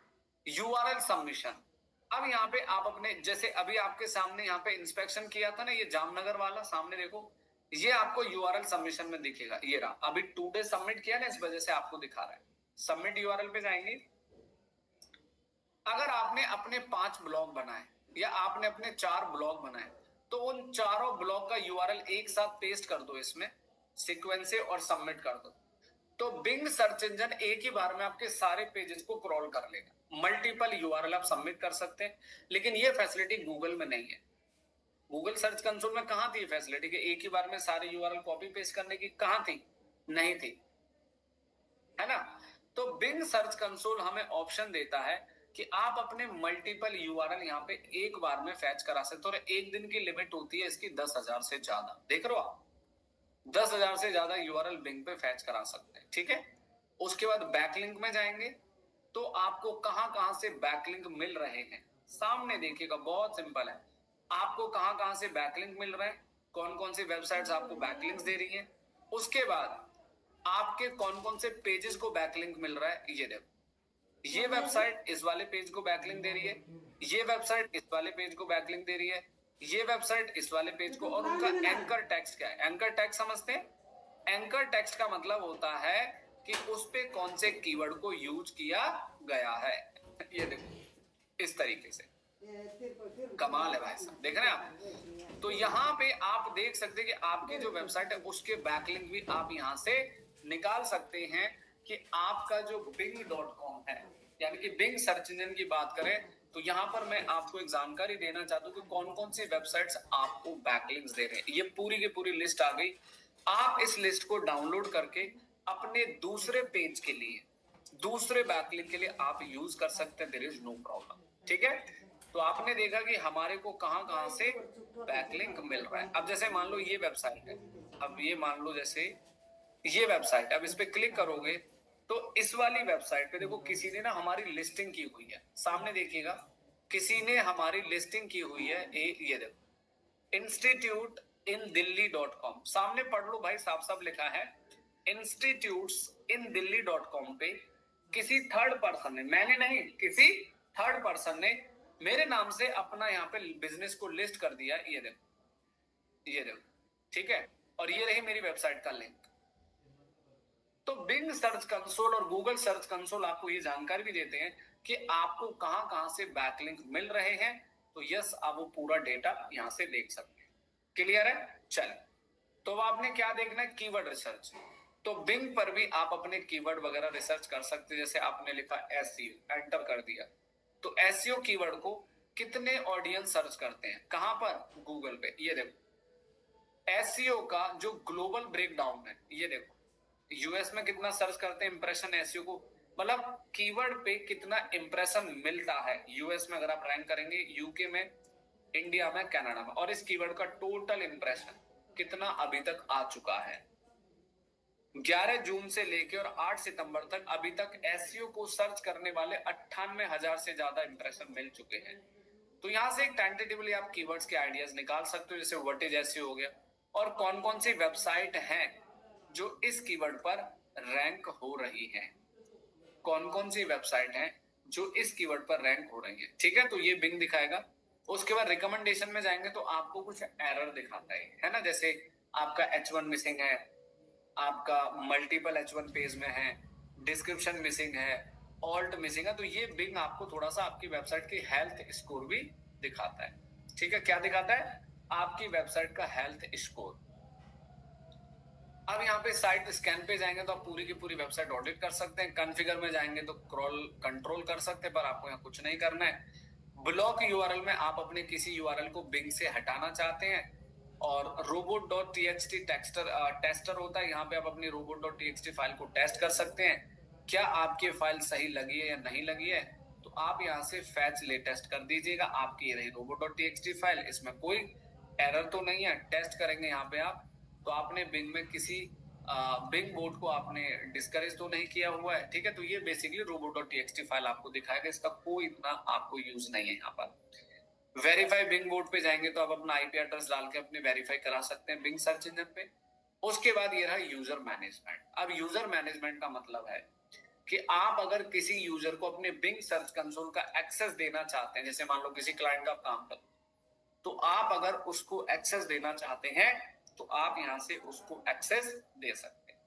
A: यूआरएल सबमिशन। अब यहाँ पे आप अपने, जैसे अभी आपके सामने यहाँ पे इंस्पेक्शन किया था ना, ये जामनगर वाला, सामने देखो, ये आपको यूआरएल सबमिशन में दिखेगा, ये रहा। अभी टुडे सबमिट किया ना, इस वजह से आपको दिखा रहा है। सबमिट यूआरएल पे जाएंगे। अगर आपने अपने 5 ब्लॉग बनाए या आपने अपने 4 ब्लॉग बनाए, तो उन चारों ब्लॉग का यूआरएल एक साथ पेस्ट कर दो इसमें सीक्वेंस से और सबमिट कर दो। तो बिंग सर्च इंजन एक ही बार में आपके सारे पेजेस को क्रॉल कर लेगा। मल्टीपल यूआरएल आप सबमिट कर सकते हैं, लेकिन ये फैसिलिटी गूगल में नहीं है। गूगल सर्च कंसोल में कहां थी फैसिलिटी कि एक ही बार में सारे यूआरएल कॉपी पेस्ट करने की, कहां थी, नहीं थी, है ना। तो बिंग सर्च कंसोल हमें ऑप्शन देता है कि आप अपने मल्टीपल यूआरएल यहाँ पे एक बार में फैच करा सकते हो, और एक दिन की लिमिट होती है इसकी 10,000 से ज्यादा। देख रहे हो आप, 10,000 से ज्यादा यूआरएल बिंग पे फैच करा सकते हैं, ठीक है। उसके बाद बैकलिंक में जाएंगे तो आपको कहां कहां से बैकलिंक मिल रहे हैं सामने देखिएगा, बहुत सिंपल है। आपको कहां कहां से बैकलिंक मिल रहे हैं, कौन कौन सी वेबसाइट्स आपको बैकलिंक्स दे रही हैं। उसके बाद आपके कौन कौन से पेजेस को बैकलिंक मिल रहा है, ये देखो, ये वेबसाइट इस वाले पेज को बैकलिंक दे रही है, ये वेबसाइट इस वाले पेज को बैकलिंक दे रही है, ये वेबसाइट इस वाले पेज को। और उनका एंकर टेक्स्ट क्या है, एंकर टेक्स्ट समझते हैं। एंकर टेक्स्ट का मतलब होता है कि उस पे कौन से कीवर्ड को यूज किया गया है। ये देखो इस तरीके से, कमाल है भाई साहब, देख रहे हैं आप। तो यहाँ पे आप देख सकते हैं कि आपकी जो वेबसाइट है उसके बैकलिंक भी आप यहाँ से निकाल सकते हैं कि आपका जो bing.com है, यानी कि बिंग सर्च इंजन की बात करें तो यहाँ पर मैं आपको एक जानकारी देना चाहता हूँ कि कौन कौन सी वेबसाइट्स आपको बैकलिंक्स दे रहे हैं। ये पूरी की पूरी लिस्ट आ गई। आप इस लिस्ट को डाउनलोड करके अपने दूसरे पेज के लिए, दूसरे बैकलिंक के लिए आप यूज कर सकते हैं, देयर इज नो प्रॉब्लम, ठीक है। तो आपने देखा कि हमारे को कहां कहां से बैकलिंक मिल रहा है। अब जैसे मान लो ये वेबसाइट है, अब ये मान लो जैसे ये वेबसाइट, अब इस पे क्लिक करोगे तो इस वाली वेबसाइट पे देखो किसी ने ना हमारी लिस्टिंग की हुई है, सामने देखिएगा किसी ने हमारी लिस्टिंग की हुई है। ये देखो इंस्टीट्यूट इन दिल्ली.com, सामने पढ़ लो भाई, साफ साफ लिखा है इंस्टीट्यूट्स इन दिल्ली.com पे किसी थर्ड पर्सन ने, मैंने नहीं, किसी थर्ड पर्सन ने मेरे नाम से अपना यहाँ पे बिजनेस को लिस्ट कर दिया। ये देखो, ये देखो, ठीक है। और ये रही मेरी वेबसाइट का लिंक। तो बिंग सर्च कंसोल और गूगल सर्च कंसोल आपको ये जानकारी भी देते हैं कि आपको कहां कहां से बैकलिंक मिल रहे हैं। तो यस, आप वो पूरा डेटा यहां से देख सकते हैं। क्लियर है? चलिए, तो आपने क्या देखना है, कीवर्ड रिसर्च। तो बिंग पर भी आप अपने कीवर्ड वगैरह रिसर्च कर सकते हैं। जैसे आपने लिखा एसईओ, एंटर कर दिया, तो एसईओ कीवर्ड को कितने ऑडियंस सर्च करते हैं, कहां पर, गूगल पे। ये देखो एसईओ का जो ग्लोबल ब्रेकडाउन है, ये देखो यूएस में कितना सर्च करते हैं इंप्रेशन एसईओ को, मतलब कीवर्ड पे कितना इंप्रेशन मिलता है यूएस में अगर आप रैंक करेंगे, यूके में, इंडिया में, कनाडा में, और इस कीवर्ड का टोटल इंप्रेशन कितना अभी तक आ चुका है। 11 जून से लेकर और 8 सितंबर तक अभी तक एसईओ को सर्च करने वाले 98,000 से ज्यादा इंप्रेशन मिल चुके हैं। तो यहां से एक टेंटेटिवली आप कीवर्ड्स के आइडियाज निकाल सकते हो, जैसे व्हाट इज एसईओ हो गया, और कौन कौन सी वेबसाइट हैं जो इस कीवर्ड पर रैंक हो रही है, कौन कौन सी वेबसाइट हैं जो इस कीवर्ड पर रैंक हो रही है, ठीक है। तो ये बिंग दिखाएगा। उसके बाद रिकमेंडेशन में जाएंगे तो आपको कुछ एरर दिखाता है ना, जैसे आपका H1 मिसिंग है, आपका मल्टीपल H1 पेज में है, डिस्क्रिप्शन मिसिंग है, ऑल्ट मिसिंग है। तो ये बिंग आपको थोड़ा सा आपकी वेबसाइट की हेल्थ स्कोर भी दिखाता है, ठीक है। क्या दिखाता है, आपकी वेबसाइट का हेल्थ स्कोर। अब यहाँ पे साइट स्कैन पे जाएंगे तो आप पूरी की पूरी वेबसाइट ऑडिट कर सकते हैं। कॉन्फ़िगर में जाएंगे तो क्रॉल कंट्रोल कर सकते हैं, पर आपको यहाँ कुछ नहीं करना है। ब्लॉक यूआरएल में आप अपने किसी यूआरएल को बिंग से हटाना चाहते हैं, और robot.txt टेस्टर होता है, यहाँ पे आप अपनी robot.txt फाइल को टेस्ट कर सकते हैं, क्या आपकी फाइल सही लगी है या नहीं लगी है। तो आप यहाँ से फैच लेटेस्ट कर दीजिएगा, आपकी ये रही robot.txt फाइल, इसमें कोई एरर तो नहीं है। टेस्ट करेंगे यहाँ पे आप, तो आपने बिंग में किसी बिंग बोट को आपने डिस्करेज तो नहीं किया हुआ है, ठीक है। तो ये बेसिकली robot.txt फाइल आपको दिखाएगा, इसका कोई इतना आपको यूज नहीं है। यहाँ पर वेरीफाई बिंग बोर्ड पे जाएंगे तो आप अपना आईपी एड्रेस डाल के अपने वेरीफाई करा सकते हैं बिंग सर्च इंजन पे। उसके बाद ये रहा यूजर मैनेजमेंट। अब यूजर मैनेजमेंट का मतलब है कि आप अगर किसी यूजर को अपने बिंग सर्च कंसोल का एक्सेस देना चाहते हैं, जैसे मान लो किसी क्लाइंट का काम कर, तो आप अगर उसको एक्सेस देना चाहते हैं तो आप यहां से उसको एक्सेस दे सकते हैं।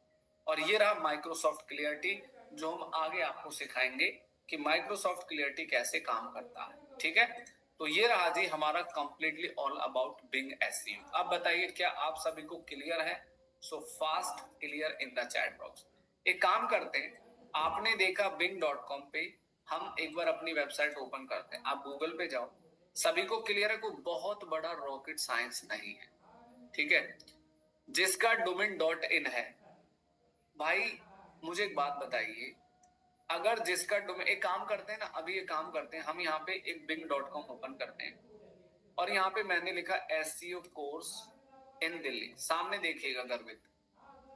A: और ये रहा माइक्रोसॉफ्ट क्लियरिटी, जो हम आगे आपको सिखाएंगे कि माइक्रोसॉफ्ट क्लियरिटी कैसे काम करता है, ठीक है। तो ये रहा जी हमारा completely all about being SEO. अब बताइए क्या आप सभी को क्लियर है? So fast clear in the chat box. एक काम करते हैं, आपने देखा bing.com पे, हम एक बार अपनी वेबसाइट ओपन करते हैं। आप गूगल पे जाओ, सभी को क्लियर है, कोई बहुत बड़ा रॉकेट साइंस नहीं है, ठीक है। जिसका डोमेन .in है, भाई मुझे एक बात बताइए, अगर जिसका डोमेन, एक काम करते हैं ना, अभी एक काम करते हैं, हम यहाँ पे एक bing.com ओपन करते हैं और यहाँ पे मैंने लिखा SEO कोर्स इन दिल्ली, सामने देखिएगा गर्वित,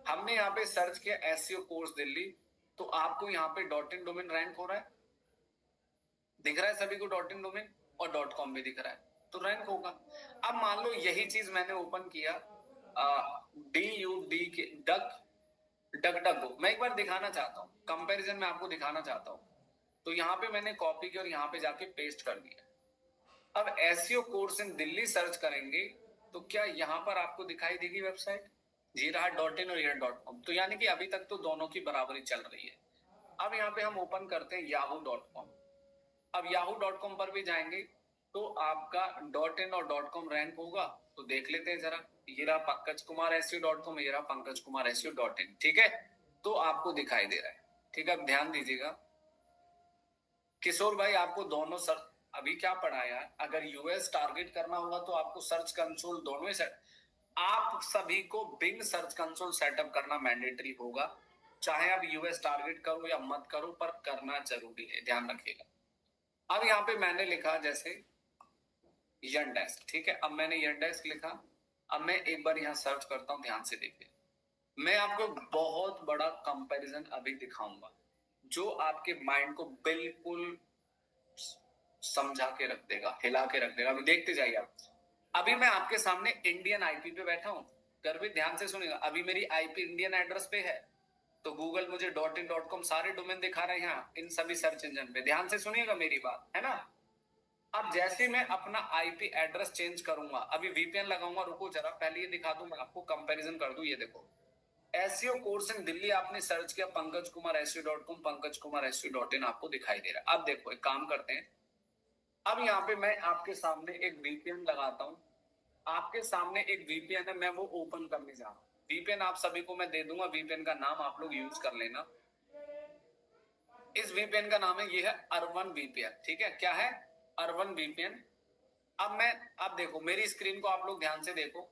A: हमने यहाँ पे सर्च किया SEO कोर्स दिल्ली, तो आपको यहाँ पे .in डोमेन रैंक हो रहा है, दिख रहा है सभी को .in डोमेन, और .com भी दिख रहा है, तो रैंक होगा। अब मान लो यही चीज मैंने ओपन किया DUD के डक, मैं एक बार दिखाना चाहता हूँ, कंपैरिजन में आपको दिखाना चाहता हूँ। तो यहाँ पे मैंने कॉपी की और यहाँ पे जाके पेस्ट कर दिया। अब SEO course in Delhi search करेंगे तो क्या यहाँ पर आपको दिखाई देगी वेबसाइट, ये रहा .in और ये .com, तो यानी कि अभी तक तो दोनों की बराबरी चल रही है। अब यहाँ पे हम ओपन करते हैं yahoo.com। अब yahoo.com पर भी जाएंगे तो आपका .in और .com रैंक होगा, तो देख लेते हैं जरा, ये रहा पंकज कुमार SEO.com, ये रहा पंकज कुमार SEO.in, ठीक है, तो आपको दिखाई दे रहा है, ठीक है। अब ध्यान दीजिएगा किशोर भाई, आपको दोनों सर अभी क्या पढ़ा यार, अगर यूएस टारगेट करना होगा तो आपको सर्च कंसोल दोनों ही सेट, आप सभी को बिंग सर्च कंसोल सेटअप करना मैंडेटरी होगा, चाहे आप यूएस टारगेट करो या मत करो, पर करना जरूरी है, ध्यान रखिएगा। अब यहाँ पे मैंने लिखा जैसे यनडेस्क, ठीक है, अब मैंने यनडेस्क लिखा, अब मैं एक बार यहाँ सर्च करता हूँ, ध्यान से देखिए, मैं आपको बहुत बड़ा कंपैरिजन अभी दिखाऊंगा जो आपके माइंड को बिल्कुल समझा के रख देगा, हिला के रख देगा, अभी देखते जाइए आप। अभी मैं आपके सामने इंडियन आईपी पे बैठा हूं, गर्वित ध्यान से सुनिएगा, अभी मेरी आईपी इंडियन एड्रेस पे है, तो गूगल मुझे .in .com सारे डोमेन दिखा रहे हैं यहाँ इन सभी सर्च इंजन पे, ध्यान से सुनिएगा मेरी बात, है ना। अब जैसे मैं अपना आईपी एड्रेस चेंज करूंगा, अभी वीपीएन लगाऊंगा, रुको जरा, पहले ये दिखा दूं, मैं आपको कंपैरिजन कर दूं, ये देखो SEO कोर्स इन दिल्ली आपने सर्च किया, पंकज कुमार SEO.com, पंकज कुमार SEO.in आपको दिखाई दे रहा है। अब देखो एक काम करते हैं, अब यहाँ पे मैं आपके सामने एक वीपीएन लगाता हूँ, आपके सामने एक वीपीएन है, मैं वो ओपन करने जा रहा हूँ। वीपीएन आप सभी को मैं दे दूंगा, वीपीएन का नाम आप लोग यूज कर लेना। इस वीपीएन का नाम है, ये है अर्बन वीपीएन, ठीक है, क्या है, अर्बन वीपीएन। अब देखो मेरी स्क्रीन को आप लोग ध्यान से देखो,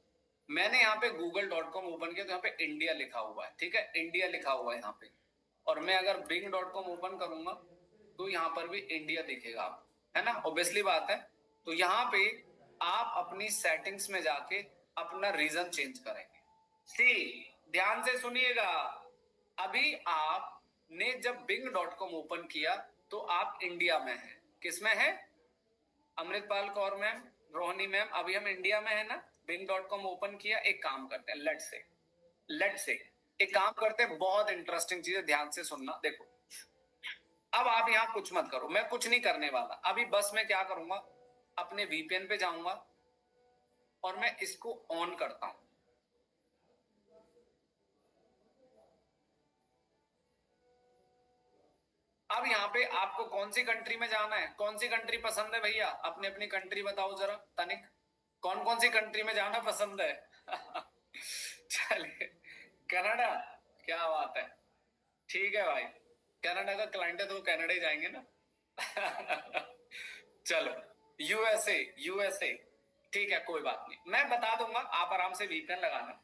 A: मैंने यहाँ पे google.com ओपन किया तो यहाँ पे इंडिया लिखा हुआ है, ठीक है, इंडिया लिखा हुआ है यहाँ पे, और मैं अगर bing.com ओपन करूंगा तो यहाँ पर भी इंडिया दिखेगा आप, है ना, ऑब्वियसली बात है। तो यहाँ पे आप अपनी सेटिंग्स में जाके अपना रीजन चेंज करेंगे। सी ध्यान से सुनिएगा, अभी आपने जब bing.com ओपन किया तो आप इंडिया में हैं, किस में है, अमृतपाल कौर मैम, रोहिणी मैम, अभी हम इंडिया में है ना, bing.com ओपन किया। एक काम करते हैं, लेट्स से एक काम करते हैं, बहुत इंटरेस्टिंग चीज है, ध्यान से सुनना, देखो अब आप यहाँ कुछ मत करो, मैं कुछ नहीं करने वाला अभी, बस मैं क्या करूंगा, अपने वीपीएन पे जाऊंगा और मैं इसको ऑन करता हूं। अब यहाँ पे आपको कौन सी कंट्री में जाना है, कौन सी कंट्री पसंद है भैया, अपनी अपनी कंट्री बताओ जरा, तनिक कौन कौन सी कंट्री में जाना पसंद है चलिए कनाडा, क्या बात है, ठीक है भाई, कनाडा का क्लाइंट है तो कनाडा ही जाएंगे ना चलो यूएसए, ठीक है, कोई बात नहीं, मैं बता दूंगा, आप आराम से वीपीएन लगाना।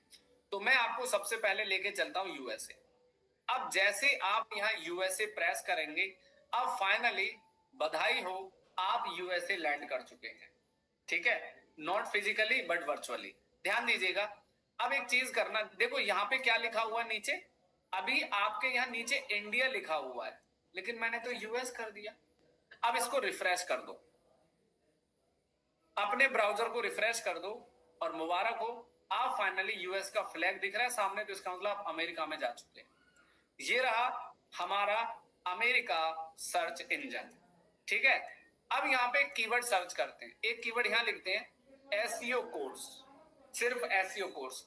A: तो मैं आपको सबसे पहले लेके चलता हूं यूएसए। अब जैसे आप यहाँ यूएसए प्रेस करेंगे, अब फाइनली बधाई हो, आप यूएसए लैंड कर चुके हैं, ठीक है, नॉट फिजिकली बट वर्चुअली। ध्यान दीजिएगा, अब एक चीज करना, देखो यहाँ पे क्या लिखा हुआ है नीचे, अभी आपके यहाँ नीचे इंडिया लिखा हुआ है, लेकिन मैंने तो यूएस कर दिया। अब इसको रिफ्रेश कर दो, अपने ब्राउजर को रिफ्रेश कर दो, और मुबारक हो, आप फाइनली यूएस का फ्लैग दिख रहा है सामने, तो इसका मतलब आप अमेरिका में जा चुके हैं। ये रहा हमारा अमेरिका सर्च इंजन, ठीक है। अब यहाँ पे कीवर्ड सर्च करते हैं, एक कीवर्ड यहाँ लिखते हैं एसईओ कोर्स, सिर्फ एसईओ कोर्स।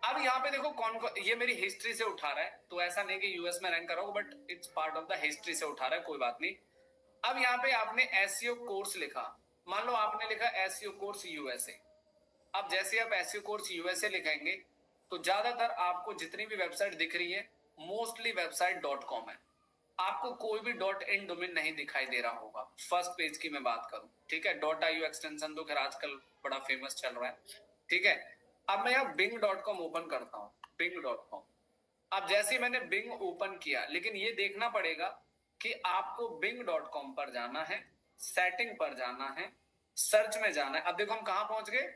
A: अब यहाँ पे देखो कौन कौन, ये मेरी हिस्ट्री से उठा रहा है, तो ऐसा नहीं कि यूएस में रैंक करोगे, but it's part of the history से उठा रहा है, कोई बात नहीं। अब यहाँ पे आपने एसईओ कोर्स लिखा, मान लो आपने लिखा एसईओ कोर्स यूएसए। अब जैसे आप एसईओ कोर्स यूएसए लिखेंगे तो ज्यादातर आपको जितनी भी वेबसाइट दिख रही है मोस्टली वेबसाइट .com है, आपको कोई भी .in डोमेन नहीं दिखाई दे रहा होगा, फर्स्ट पेज की मैं बात करूं, ठीक है। .io एक्सटेंशन तो खैर आजकल बड़ा फेमस चल रहा है, ठीक है। अब मैं यहाँ bing.com ओपन करता हूँ, bing.com। अब जैसे मैंने बिंग ओपन किया, लेकिन ये देखना पड़ेगा कि आपको bing.com पर जाना है, सेटिंग पर जाना है, सर्च में जाना है। अब देखो हम कहां पहुंच गए,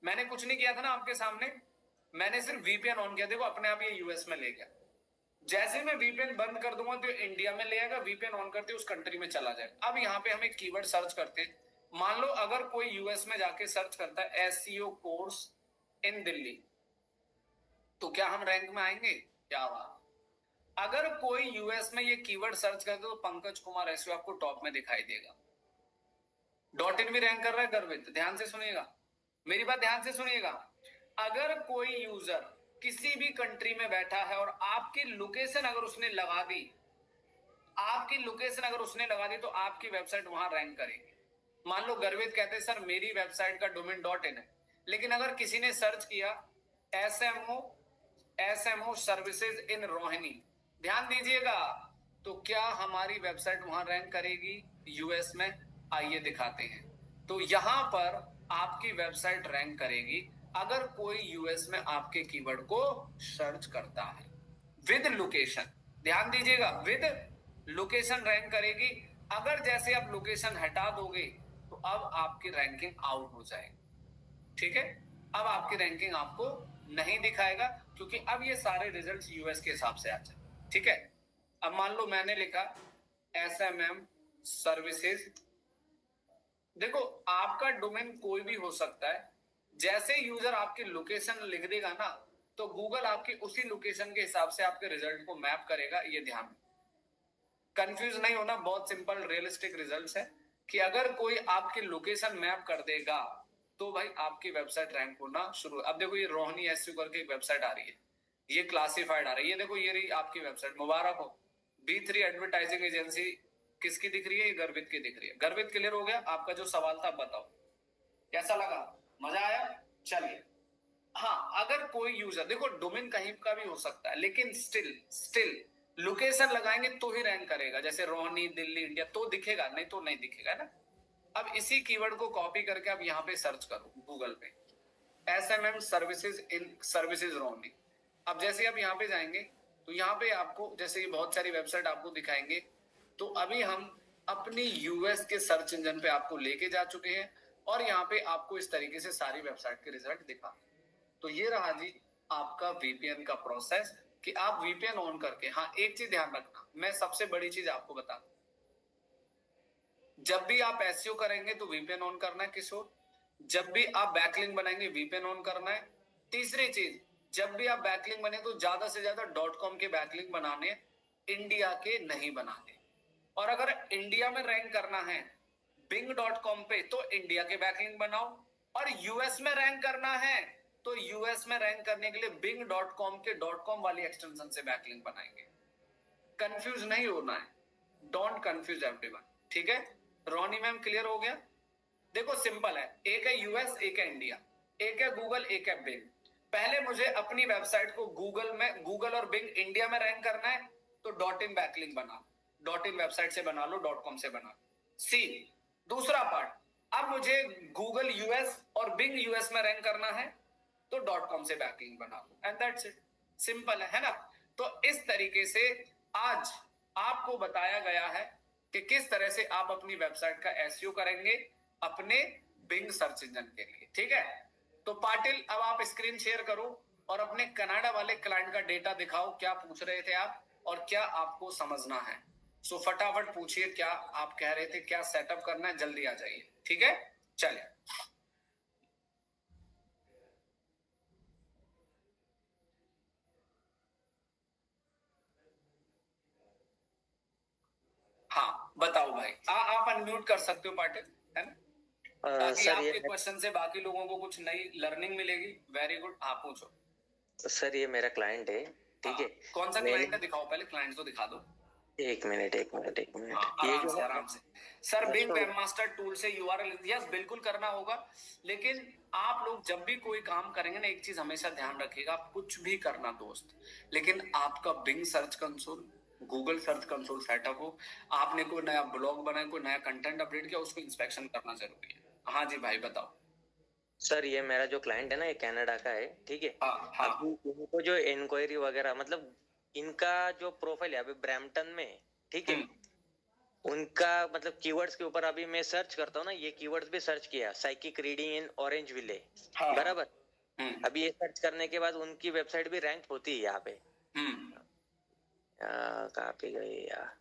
A: मैंने कुछ नहीं किया था ना आपके सामने, मैंने सिर्फ वीपीएन ऑन किया, देखो अपने आप ये यूएस में ले गया। जैसे मैं वीपीएन बंद कर दूंगा तो इंडिया में ले आएगा, वीपीएन ऑन करते उस कंट्री में चला जाएगा। अब यहाँ पे हम एक कीवर्ड सर्च करते हैं, मान लो अगर कोई यूएस में जाके सर्च करता है एसईओ कोर्स इन दिल्ली, तो क्या हम रैंक में आएंगे? क्या बात। अगर कोई यूएस में ये कीवर्ड सर्च करते तो पंकज कुमार एसईओ आपको टॉप में दिखाई देगा। डॉट इन भी रैंक कर रहा है गर्वित, ध्यान से सुनिएगा, मेरी बात ध्यान से सुनिएगा। अगर कोई यूजर किसी भी कंट्री में बैठा है और आपकी लोकेशन अगर उसने लगा दी, आपकी लोकेशन अगर उसने लगा दी तो आपकी वेबसाइट वहां रैंक करेगी। मान लो गर्वित कहते हैं सर मेरी वेबसाइट का डोमेन डॉट इन है, लेकिन अगर किसी ने सर्च किया एसएमओ सर्विसेज इन रोहिणी, ध्यान दीजिएगा, तो क्या हमारी वेबसाइट वहां रैंक करेगी यूएस में? आइए दिखाते हैं। तो यहां पर आपकी वेबसाइट रैंक करेगी अगर कोई यूएस में आपके कीवर्ड को सर्च करता है विद लोकेशन। ध्यान दीजिएगा, विद लोकेशन रैंक करेगी। अगर जैसे आप लोकेशन हटा दोगे तो अब आपकी रैंकिंग आउट हो जाएगी, ठीक है? अब आपकी रैंकिंग आपको नहीं दिखाएगा क्योंकि अब ये सारे रिजल्ट्स यूएस के हिसाब से आ जाए, ठीक है? अब मान लो मैंने लिखा एसएमएम सर्विसेज, देखो आपका डोमेन कोई भी हो सकता है, जैसे यूजर आपकी लोकेशन लिख देगा ना तो गूगल आपकी उसी लोकेशन के हिसाब से आपके रिजल्ट को मैप करेगा। ये ध्यान, कंफ्यूज नहीं होना, बहुत सिंपल रियलिस्टिक रिजल्ट्स है कि अगर कोई आपकी लोकेशन मैप कर देगा तो भाई आपकी वेबसाइट रैंक होना शुरू। अब देखो ये रोहिणी एसयू करके एक वेबसाइट आ रही है, ये क्लासिफाइड आ रही है, ये देखो ये रही आपकी वेबसाइट, मुबारक हो। B3 एडवर्टाइजिंग एजेंसी किसकी दिख रही है? गर्वित की दिख रही है। गर्वित क्लियर हो गया? आपका जो सवाल था बताओ, कैसा लगा, मजा आया? चलिए, हाँ अगर कोई यूजर, देखो डोमेन कहीं का भी हो सकता है लेकिन स्टिल लोकेशन लगाएंगे तो ही रैंक करेगा, जैसे रोहिणी दिल्ली इंडिया तो दिखेगा, नहीं तो नहीं दिखेगा ना। अब इसी कीवर्ड को कॉपी करके अब यहाँ पे सर्च करो गूगल पे, एसएमएम सर्विसेज रोहिणी। अब जैसे आप यहाँ पे जाएंगे तो यहाँ पे आपको जैसे बहुत सारी वेबसाइट आपको दिखाएंगे, तो अभी हम अपनी यूएस के सर्च इंजन पे आपको लेके जा चुके हैं और यहाँ पे आपको इस तरीके से सारी वेबसाइट के रिजल्ट दिखा। तो ये रहा जी आपका वीपीएन का प्रोसेस कि आप वीपीएन ऑन करके, हाँ एक चीज ध्यान रखना, मैं सबसे बड़ी चीज आपको बता दूं, जब भी आप एसईओ करेंगे तो वीपीएन ऑन करना है किशोर, जब भी आप बैकलिंक बनाएंगे वीपीएन ऑन करना है। तीसरी चीज, जब भी आप बैकलिंक बने तो ज्यादा से ज्यादा .com के बैकलिंक बनाने, इंडिया के नहीं बनाने। और अगर इंडिया में रैंक करना है bing.com पे तो इंडिया के बैकलिंक बनाओ, और यूएस में रैंक करना है तो यूएस में रैंक करने के लिए bing.com के .com वाली एक्सटेंशन से बैकलिंक बनाएंगे। कंफ्यूज नहीं होना है, डोंट कंफ्यूज एवरीवन, ठीक है? रोनी मैम क्लियर हो गया? देखो सिंपल है, एक है यूएस एक है इंडिया, एक है गूगल एक है बिंग। पहले मुझे अपनी वेबसाइट को गूगल और बिंग इंडिया में रैंक करना है तो डॉट इन बैकलिंक बना, डॉट इन वेबसाइट से बना लो, .com से बना लो। सी दूसरा पार्ट, अब मुझे गूगल यूएस और बिंग यूएस में रैंक करना है तो .com से बैकलिंक बना लो, एंड दैट्स इट, सिंपल है ना? तो इस तरीके से आज आपको बताया गया है कि किस तरह से आप अपनी वेबसाइट का एसईओ करेंगे अपने बिंग सर्च इंजन के लिए, ठीक है? तो पाटिल अब आप स्क्रीन शेयर करो और अपने कनाडा वाले क्लाइंट का डेटा दिखाओ, क्या पूछ रहे थे आप और क्या आपको समझना है। सो फटाफट पूछिए, क्या आप कह रहे थे, क्या सेटअप करना है, जल्दी आ जाइए, ठीक है? चलिए, हाँ बताओ भाई, आप अनम्यूट कर सकते हो पाटिल, है ना? ताकि
B: सर
A: आपके
B: ये
A: क्वेश्चन से बाकी लोगों को कुछ नई लर्निंग मिलेगी। वेरी गुड, आप पूछो।
B: सर ये मेरा क्लाइंट है, ठीक है?
A: कौन सा क्लाइंट है दिखाओ, पहले क्लाइंट तो दिखा दो।
B: एक मिनट ये
A: आराम
B: जो
A: से
B: है
A: आराम से। सर बिंग
B: तो
A: वेबमास्टर टूल से यूआरएल, यस बिल्कुल करना होगा, लेकिन आप लोग जब भी कोई काम करेंगे ना, एक चीज हमेशा ध्यान रखिएगा, आप कुछ भी करना दोस्त, लेकिन आपका Bing search console, Google search console setup हो, आपने कोई नया ब्लॉग बनाया, कोई नया कंटेंट अपडेट किया, उसको इंस्पेक्शन करना जरूरी है। हाँ जी भाई बताओ।
B: सर ये मेरा जो क्लाइंट है ना, ये कनाडा का है, ठीक है?
A: हाँ हाँ।
B: अभी इनको जो इंक्वायरी वगैरह, मतलब इनका जो प्रोफाइल है अभी ब्रैम्पटन में, ठीक है?
A: हम्म
B: उनका मतलब कीवर्ड्स के ऊपर अभी मैं सर्च करता हूँ ना, ये कीवर्ड्स भी सर्च किया, साइकिक रीडिंग इन ऑरेंज विले,
A: हाँ।
B: बराबर।
A: हम्म।
B: अभी ये सर्च करने के बाद उनकी वेबसाइट भी रैंक होती है यहाँ पे।
A: हम्म।
B: कहाँ पे गई यार,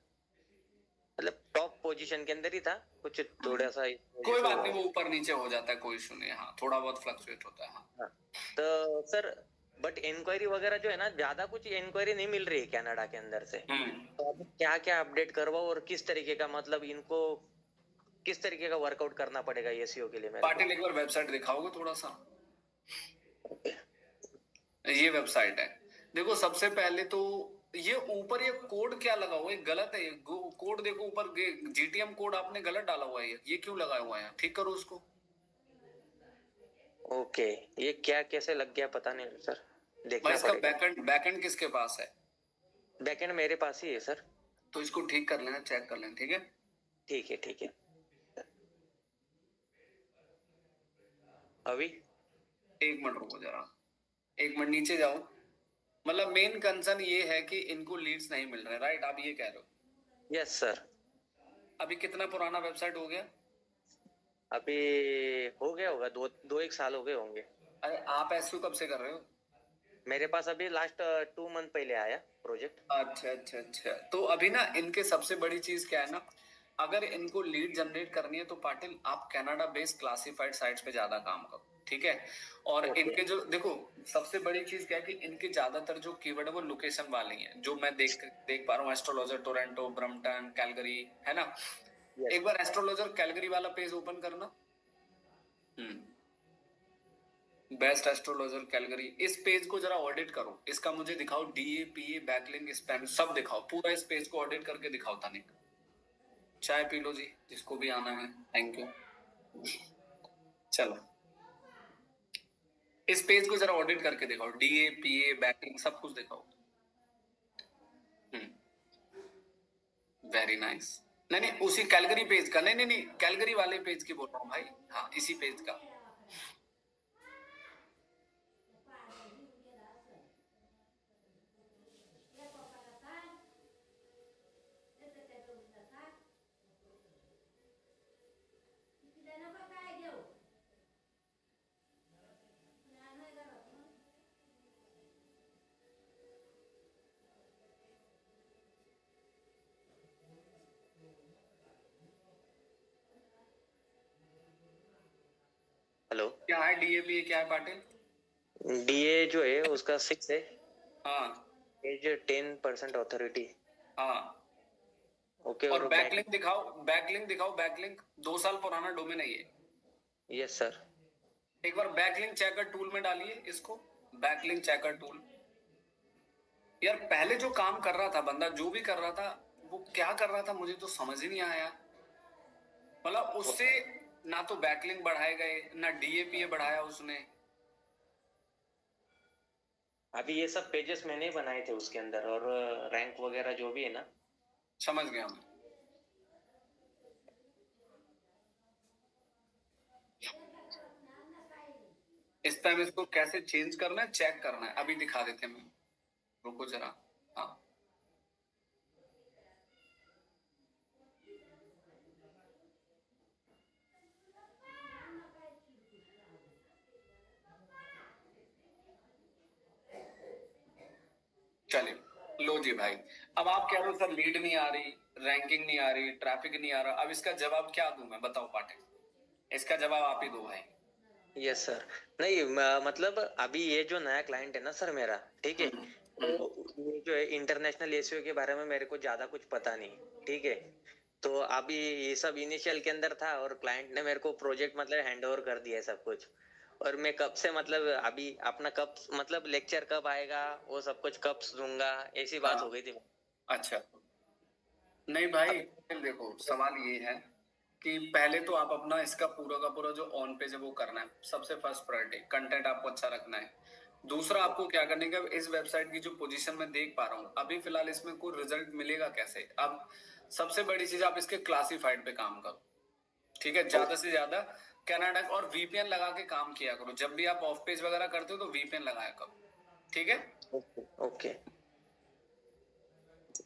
B: मतलब टॉप पोजीशन के अंदर ही था, कुछ थोड़ा सा इस वजह
A: कोई
B: से
A: बात
B: वो।
A: नहीं, वो ऊपर नीचे हो जाता है, कोई इशू नहीं है। हाँ, थोड़ा बहुत फ्लक्चुएट होता है। हाँ।
B: हाँ। तो सर, बट इंक्वायरी वगैरह जो है ना, ज्यादा कुछ इंक्वायरी नहीं मिल रही है कनाडा के अंदर से।
A: हम्म।
B: तो अभी क्या क्या अपडेट करवाओ और किस तरीके का, मतलब इनको किस तरीके का वर्कआउट करना पड़ेगा एसईओ के लिए मेरे को।
A: पाटिल, एक बार वेबसाइट दिखाओगे थोड़ा सा? ये वेबसाइट है। देखो, सबसे पहले तो ये ऊपर ये कोड क्या लगा हुआ है, गलत है। ये कोड देखो ऊपर, जीटीएम कोड आपने गलत डाला हुआ है। ये क्यों लगाया हुआ है? ठीक करो उसको।
B: ओके, ये क्या कैसे लग गया पता नहीं सर,
A: भाई,
B: देखना
A: इसका
B: पड़ेगा।
A: बैकएंड किसके पास है?
B: बैकएंड मेरे पास ही है सर।
A: तो इसको ठीक कर लेना, चेक कर लेना, ठीक है?
B: ठीक है ठीक है। अभी
A: एक मिनट रुको जरा, एक मिनट नीचे जाओ। मतलब मेन कंसर्न ये है कि इनको लीड्स नहीं मिल रहे, राइट? आप ये कह रहे हो।
B: Yes sir.
A: अभी कितना पुराना वेबसाइट हो गया?
B: अभी हो गया होगा, दो एक साल हो गए होंगे।
A: अरे, आप एसयू कब से कर रहे हो?
B: मेरे पास अभी लास्ट 2 मंथ पहले आया प्रोजेक्ट।
A: अच्छा अच्छा अच्छा। तो अभी ना इनके सबसे बड़ी चीज क्या है ना, अगर इनको लीड जनरेट करनी है तो पाटिल, आप कनाडा बेस्ड क्लासिफाइड साइट्स पे ज्यादा काम करो, ठीक है? और
B: ओके।
A: इनके जो देखो, सबसे बड़ी चीज क्या है कि इनके ज्यादातर जो कीवर्ड है वो लोकेशन वाले ही हैं, जो मैं देख पा रहा हूँ। एस्ट्रोलॉजर टोरंटो, ब्रम्पटन, कैलगरी, है ना?
B: यस।
A: एक बार एस्ट्रोलॉजर कैलगरी वाला पेज ओपन करना। हम्म। बेस्ट एस्ट्रोलॉजर कैलगरी, इस पेज को जरा ऑडिट करो। इसका मुझे दिखाओ, डीएपीए, बैकलिंक, स्पैम, सब दिखाओ। पूरा इस पेज को ऑडिट करके दिखाओ तनिक। चाय पी लो जी, जिसको भी आना है। Thank you. चलो, इस पेज को जरा ऑडिट करके दिखाओ। डीएपीए, बैकलिंक, सब कुछ दिखाओ। Very nice. नहीं नहीं, उसी कैलगरी पेज का, नहीं नहीं नहीं, कैलगरी वाले पेज की बोल रहा हूँ भाई। हाँ, इसी पेज का।
B: हेलो।
A: क्या है डीएपीए, क्या है पाटिल?
B: डीए जो है उसका 6 है।
A: हाँ।
B: Age 10% authority.
A: हाँ।
B: ओके।
A: और
B: और बैक।
A: बैकलिंक दिखाओ, बैकलिंक दिखाओ, बैकलिंक। 2 साल पुराना डोमेन है ये।
B: Yes sir.
A: एक बार बैकलिंक चेकर टूल में डालिए इसको। Backlink checker tool. यार, पहले जो काम कर रहा था बंदा, जो भी कर रहा था, वो क्या कर रहा था मुझे तो समझ ही नहीं आया। मतलब उससे ना तो बैकलिंक बढ़ाए गए, ना डीएपीए बढ़ाया उसने।
B: अभी ये सब पेजेस मैंने ही बनाए थे उसके अंदर, और रैंक वगैरह जो भी है ना।
A: समझ गया मैं। इस टाइम इसको कैसे चेंज करना है, चेक करना है, अभी दिखा देते हैं। मैं रुको जरा। हाँ। चलिए, लो जी भाई। अब आप कह रहे हो सर लीड नहीं आ रही, रैंकिंग नहीं आ रही, ट्रैफिक नहीं आ रहा। अब इसका जवाब क्या दूं मैं, बताओ पाटिल? इसका जवाब आप ही दो भाई।
B: Yes sir. नहीं मतलब अभी ये जो नया क्लाइंट है ना सर मेरा, ठीक है।
A: हम्म।
B: तो ये जो है इंटरनेशनल एसईओ के बारे में मेरे को ज्यादा कुछ पता नहीं, ठीक है। तो अभी ये सब इनिशियल के अंदर था, और क्लाइंट ने मेरे को प्रोजेक्ट मतलब हैंड ओवर कर दिया है सब कुछ। और मैं कब से मतलब अभी अपना कब मतलब लेक्चर कब आएगा, वो सब कुछ कब दूंगा, ऐसी बात हो
A: हाँ।
B: गई थी।
A: अच्छा। नहीं भाई,
B: अब
A: देखो सवाल ये है कि पहले तो आप अपना इसका पूरा का पूरा जो ऑन पेज है वो करना है। सबसे फर्स्ट प्रायोरिटी कंटेंट आपको अच्छा रखना है। दूसरा, आपको क्या करने का, इस वेबसाइट की जो पोजीशन मैं देख पा रहा हूँ अभी फिलहाल, इसमें कोई रिजल्ट मिलेगा कैसे? अब सबसे बड़ी चीज, आप इसके क्लासिफाइड पे काम करो, ठीक है? ज्यादा से ज्यादा कनाडा, और वीपीएन लगा के काम किया करो। जब भी आप ऑफ पेज वगैरह करते हो तो वीपीएन लगाया करो, ठीक है?
B: Okay okay.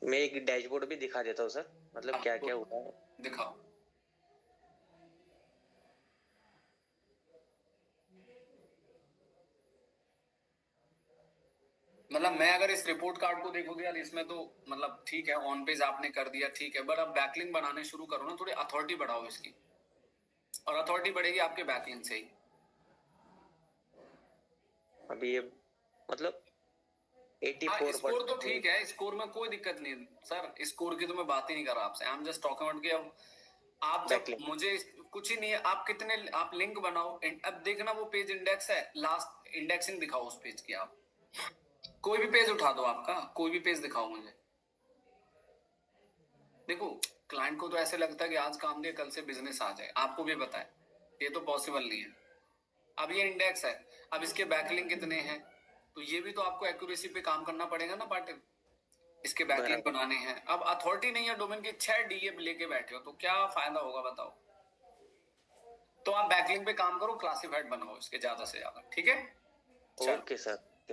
B: मैं एक डैशबोर्ड भी दिखा देता हूँ सर, मतलब क्या क्या हुआ है।
A: दिखाओ। मतलब मैं अगर इस रिपोर्ट कार्ड को देखोगे यार, इसमें तो मतलब ठीक है, ऑन पेज आपने कर दिया, ठीक है, बट अब बैकलिंक बनाने शुरू करो ना, थोड़ी अथॉरिटी बढ़ाओ इसकी, और अथॉरिटी बढ़ेगी आपके बैकलिंक से ही।
B: अभी ये मतलब
A: हाँ,
B: 84%।
A: स्कोर तो ठीक है, स्कोर में कोई दिक्कत नहीं है सर, स्कोर की तो मैं बात ही नहीं कर रहा आपसे, I am just talking about कि अब आप जब
B: बैकलिंक
A: मुझे कुछ ही नहीं है, आप कितने आप लिंक बनाओ, अब देखना वो पेज इंडेक्स है, लास्ट इंडेक्सिंग दिखाओ उस पेज की, आप कोई भी पेज उठा दो, आपका कोई भी पेज दिखाओ मुझे। देखो, क्लाइंट को तो ऐसे लगता है कि आज काम दिया कल से बिजनेस आ जाए, आपको भी पता है ये तो पॉसिबल नहीं है। अब ये इंडेक्स है, अब इसके बैकलिंक कितने हैं, तो ये भी तो आपको एक्यूरेसी पे काम करना पड़ेगा ना पाटिल, इसके बैकलिंक
B: बराबर।
A: बनाने हैं। अब अथॉरिटी नहीं है डोमेन की, 6 डीए लेके बैठे हो तो क्या फायदा होगा बताओ। तो आप बैकलिंक पे काम करो, क्लासिफाइड बनाओ इसके ज्यादा से ज्यादा, ठीक है। चलो
B: ओके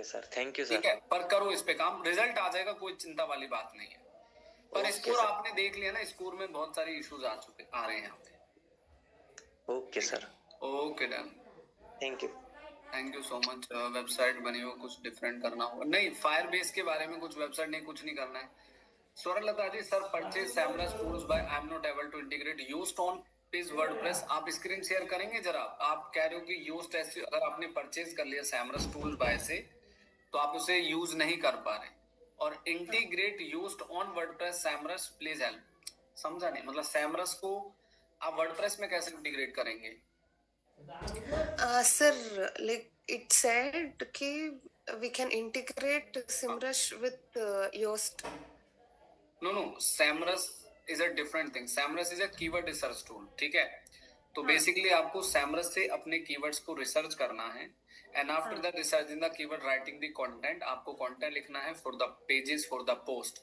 B: सर, थैंक यू
A: ठीक
B: सर।
A: है, पर करो इस पे काम, रिजल्ट आ जाएगा, कोई चिंता वाली बात नहीं है। पर
B: ओके
A: स्कोर
B: सर।
A: आपने देख लिया ना, स्कोर में बहुत सारे इश्यूज आ रहे हैं यहाँ पे।
B: ओके
A: ठीक
B: सर,
A: है, okay done,
B: thank you.
A: Thank you so much. Website बनी हो, कुछ डिफरेंट करना होगा नहीं, फायर बेस के बारे में कुछ वेबसाइट नहीं, कुछ नहीं करना है। Swarnalata ji, sir purchase SEMrush tools by I am not able to integrate used on page WordPress. आप स्क्रीन शेयर करेंगे जरा, आप कह रहे हो कि यूज्ड ऐसे, अगर आपने परचेज कर लिया सैमरस टूल्स बाय से, तो आप उसे यूज नहीं कर पा रहे, और integrate used on WordPress SEMrush please help. समझा नहीं, मतलब सैमरस को आप वर्डप्रेस में कैसे इंटीग्रेट करेंगे?
C: Sir, like it said कि we can integrate SEMrush with Yoast.
A: No SEMrush is a different thing, SEMrush is a keyword research tool, ठीक है। तो बेसिकली आपको सैमरस से अपने कीवर्ड्स को रिसर्च करना है, and after that researching the keyword, writing the content, आपको कंटेंट लिखना है for the pages, for the post,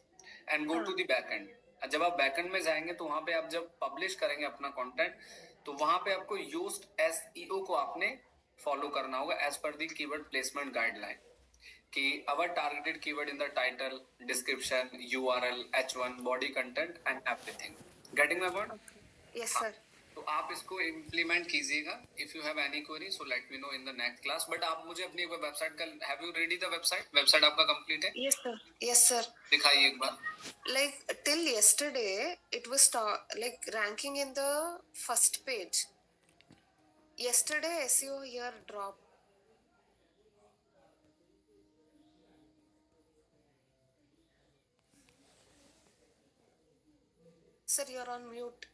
A: and go to the backend. जब आप बैकएंड में जाएंगे तो वहां पे आप जब पब्लिश करेंगे अपना कंटेंट, तो वहां पे आपको यूज्ड एसईओ को आपने फॉलो करना होगा as per the keyword placement guideline, कि our targeted keyword in the title, description, URL, H1, body content and everything. Getting my word?
C: Okay. Yes,
A: हाँ,
C: sir.
A: तो आप इसको इम्प्लीमेंट कीजिएगा। If you have any query so let me know in the next class. But आप मुझे अपनी एक website का, have you ready the website? Website आपका कंप्लीट है?
C: Yes, sir. Yes, sir.
A: दिखाइए एक बार।
C: Like till yesterday, it was like ranking in the first page. Yesterday, SEO here dropped. Sir, you're on mute.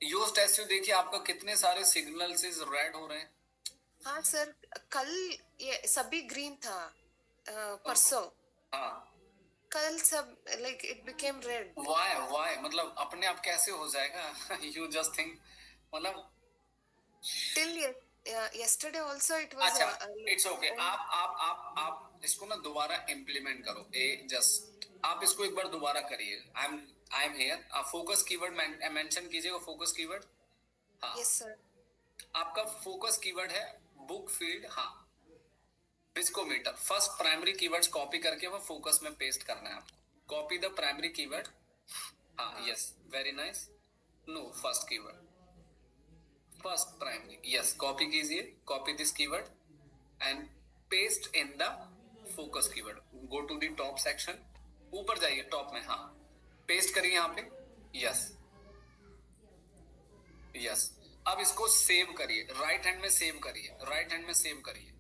A: Used SEO देखिए, आपका कितने सारे signals red हो रहे हैं।
C: हाँ सर, कल ये सभी ग्रीन था, परसों
A: हाँ,
C: कल सब like it became red.
A: Why मतलब अपने आप कैसे हो जाएगा? यू जस्ट थिंक, मतलब
C: Till yesterday also it was.
A: अच्छा, इट्स ओके। आप इसको ना दोबारा इम्प्लीमेंट करो, जस्ट आप इसको एक बार दोबारा करिए। I am here. आप फोकस कीवर्ड मेंशन कीजिएगा, फोकस कीवर्ड। हाँ,
C: Yes sir.
A: आपका फोकस कीवर्ड है बुक फील्ड। हाँ, viscometer, first primary keywords copy करके वो फोकस में पेस्ट करना है आपको। Copy the primary keyword. हाँ, yes, very nice. No, first keyword, first primary, yes, copy कीजिए, copy this keyword and paste in the focus keyword. Go to the top section, ऊपर जाइए टॉप में। हाँ, पेस्ट करिए यहाँ पे, यस यस। अब इसको सेव करिए, राइट हैंड में सेव करिए, राइट हैंड में सेव करिए।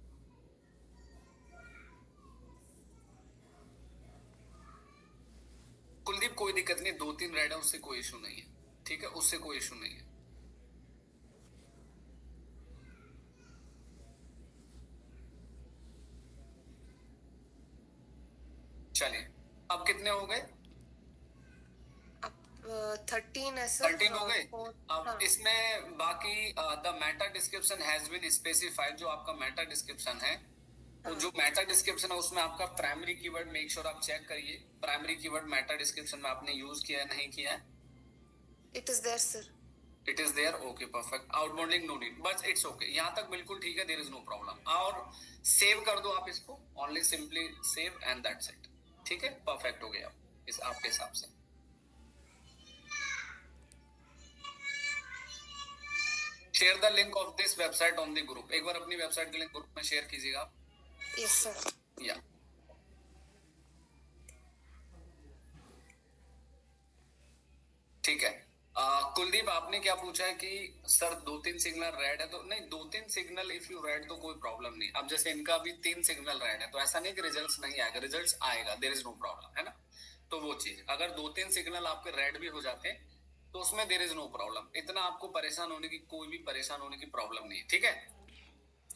A: कुलदीप, कोई दिक्कत नहीं, 2-3 रेड है, उससे कोई इशू नहीं है, ठीक है, उससे कोई इशू नहीं है। चलिए, अब कितने हो गए?
C: 13 है सर।
A: 13 हो गए। अब
C: हाँ.
A: इसमें बाकी the meta description has been specified, जो आपका मेटा डिस्क्रिप्शन है, तो जो मेटा डिस्क्रिप्शन है उसमें आपका प्राइमरी कीवर्ड मेक श्योर आप चेक करिए, प्राइमरी कीवर्ड मेटा डिस्क्रिप्शन में आपने यूज किया है नहीं किया है।
C: It is there sir.
A: It is there, okay perfect. Outbound link no need, बस इट्स ओके, यहाँ तक बिल्कुल ठीक है, देयर इज नो प्रॉब्लम। और सेव कर दो आप इसको, only simply save and that's it. ठीक है, परफेक्ट हो गया इस आपके हिसाब से। Share the link of this website on the group, एक बार अपनी वेबसाइट के लिंक ग्रुप में शेयर कीजिएगा आप।
C: Yes sir.
A: या ठीक है। कुलदीप, आपने क्या पूछा है कि सर 2-3 सिग्नल रेड है, तो नहीं, 2-3 सिग्नल इफ यू रेड तो कोई प्रॉब्लम नहीं। अब जैसे इनका अभी 3 सिग्नल रेड है, तो ऐसा नहीं कि रिजल्ट्स नहीं आएगा, रिजल्ट्स आएगा, देयर इज नो प्रॉब्लम, है ना। तो वो चीज, अगर 2-3 सिग्नल आपके रेड भी हो जाते हैं तो उसमें देयर इज नो प्रॉब्लम, इतना आपको परेशान होने की, कोई भी परेशान होने की प्रॉब्लम नहीं है। ठीक है,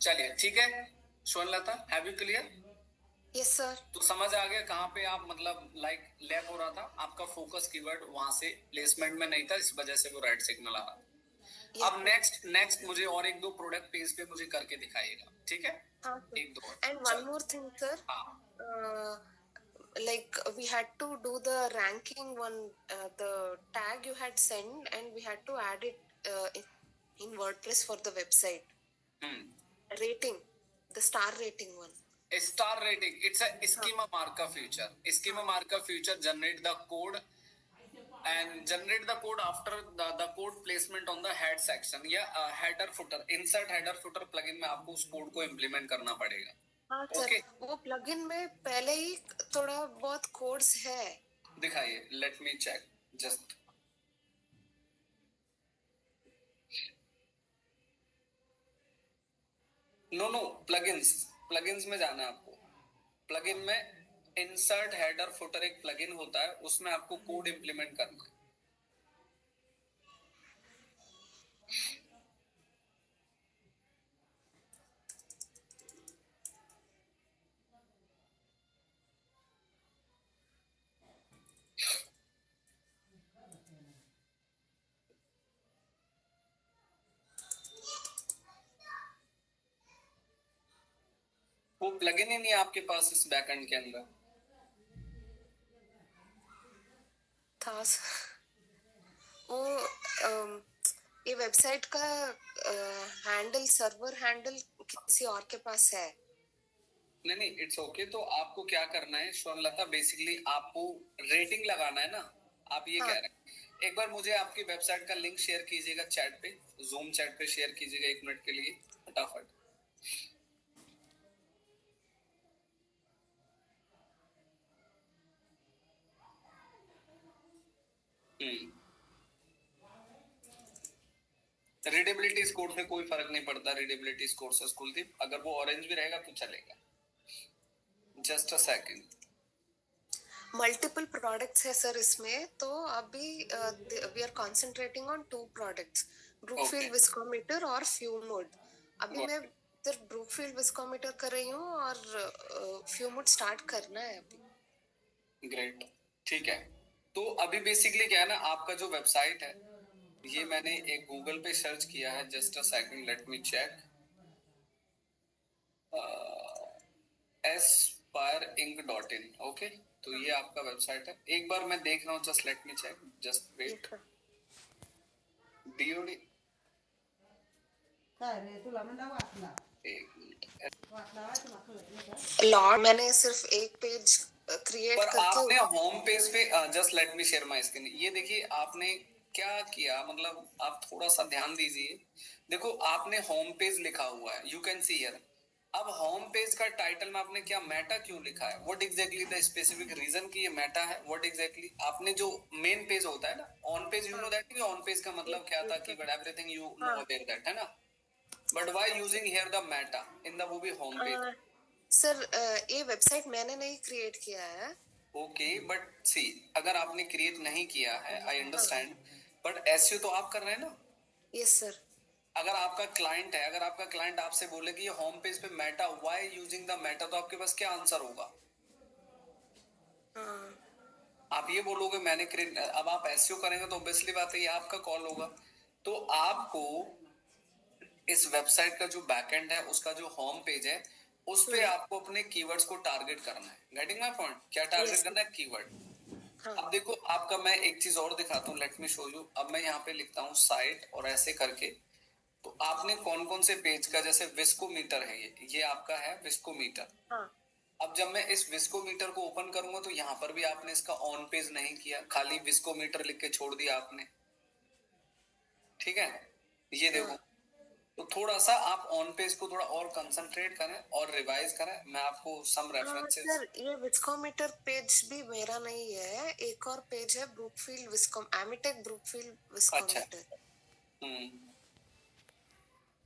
A: चलिए ठीक है। Swarnlata, have you clear?
C: Yes sir.
A: तो समझ आ गया कहाँ पे आप मतलब लाइक लैग हो रहा था, आपका फोकस कीवर्ड वहां से प्लेसमेंट में नहीं था, इस वजह से वो रेड सिग्नल आ रहा था। अब नेक्स्ट नेक्स्ट मुझे और 1-2 प्रोडक्ट पेज पे मुझे करके दिखाइएगा, ठीक है।
C: हाँ सर।
A: 1-2 और
C: and one more thing sir,
A: हाँ,
C: like we had to do the ranking one, the tag you had sent, and we had to add it in WordPress for the website. Rating, the star rating one.
A: star rating, it's a schema markup feature. Schema markup feature generate the code and generate the code after the code placement on the head section या header footer, insert header footer plugin में आपको उस code को implement करना पड़ेगा।
C: हाँ sir, वो plugin में पहले ही थोड़ा बहुत कोड्स है।
A: दिखाइए, let me check just. No plugins में जाना है आपको। प्लगइन में इंसर्ट हेडर फुटर एक प्लगइन होता है, उसमें आपको कोड इंप्लीमेंट करना है। वो प्लगइन ही नहीं है आपके पास इस बैकएंड के अंदर।
C: था वो ये वेबसाइट का हैंडल, सर्वर हैंडल किसी और के पास है।
A: नहीं, इट्स ओके। तो आपको क्या करना है स्वर्णलता, बेसिकली आपको रेटिंग लगाना है ना, आप ये कह रहे हैं। एक बार मुझे आपकी वेबसाइट का लिंक शेयर कीजिएगा चैट पे, जूम चैट पे शेयर कीजिएगा 1 मिनट के लिए फटाफट। रीडेबिलिटी स्कोर से कोई फर्क नहीं पड़ता, रीडेबिलिटी स्कोर से कुलदीप, अगर वो ऑरेंज भी रहेगा तो चलेगा। Just a second.
C: Multiple products है सर इसमें, तो अभी we are concentrating on 2 products, Brookfield viscometer और फ्यूमोड। अभी मैं सिर्फ ब्रूकफील्ड विस्कोमीटर कर रही हूँ और फ्यूमोड स्टार्ट करना है अभी।
A: ग्रेट, ठीक है। तो अभी बेसिकली क्या है ना, आपका जो वेबसाइट है, ये मैंने एक गूगल पे सर्च किया है, just a second, let me check. aspireinc.in, okay. तो ये आपका वेबसाइट है, एक बार मैं देख रहा हूँ, just let me check, just wait. डीओडी एक मिनट।
C: लॉर्ड, मैंने सिर्फ एक पेज क्रिएट
A: पर
C: करके
A: आपने होम पेज पे, just let me share my screen, ये देखिए आपने क्या किया, मतलब आप थोड़ा सा ध्यान दीजिए। देखो आपने होम पेज लिखा हुआ है, यू कैन सी हियर। अब होम पेज का टाइटल में आपने क्या मेटा क्यों लिखा है, what exactly the specific reason कि ये मेटा है, व्हाट एग्जैक्टली आपने जो मेन पेज होता है ना, on page, you know that, कि ऑन पेज का मतलब क्या था, keyword everything you know about that, है ना। But why using here the Meta in the वो भी होम पेज?
C: सर ये वेबसाइट मैंने नहीं क्रिएट किया है।
A: ओके, बट सी, अगर आपने क्रिएट नहीं किया है, आई अंडरस्टैंड, बट एसईओ तो आप कर रहे हैं ना।
C: Yes sir.
A: अगर आपका क्लाइंट है, अगर आपका क्लाइंट आपसे बोले कि ये होम पेज पे Meta, why using the Meta, तो आपके पास क्या आंसर होगा? आप ये बोलोगे मैंने क्रिएट, अब आप एसईओ करेंगे तो ऑब्वियसली बात है ये आपका कॉल होगा। तो आपको इस वेबसाइट का जो बैकएंड है, उसका जो होम पेज है, उस पे आपको अपने कीवर्ड्स को टारगेट करना है। Getting my point? क्या टारगेट करना है? कीवर्ड।
C: हाँ
A: अब देखो आपका मैं एक चीज और दिखाता हूँ, लेट मी शो यू। अब मैं यहाँ पे लिखता हूँ साइट और ऐसे करके, तो आपने कौन कौन से पेज का, जैसे विस्कोमीटर है, ये आपका है विस्कोमीटर।
C: हाँ
A: अब जब मैं इस विस्कोमीटर को ओपन करूंगा तो यहाँ पर भी आपने इसका ऑन पेज नहीं किया, खाली विस्कोमीटर लिख के छोड़ दिया आपने, ठीक है। ये देखो,
C: हाँ
A: तो थोड़ा सा आप ऑन पेज को थोड़ा और कंसंट्रेट करें और रिवाइज करें। मैं आपको सम
C: हाँ
A: रेफरेंसेस।
C: सर, ये विस्कोमीटर पेज भी मेरा नहीं है, एक और पेज है ब्रूकफील्ड विस्कॉम, एमिटेक ब्रूकफील्ड
A: अच्छा।
C: विस्कोमीटर।
A: हम्म।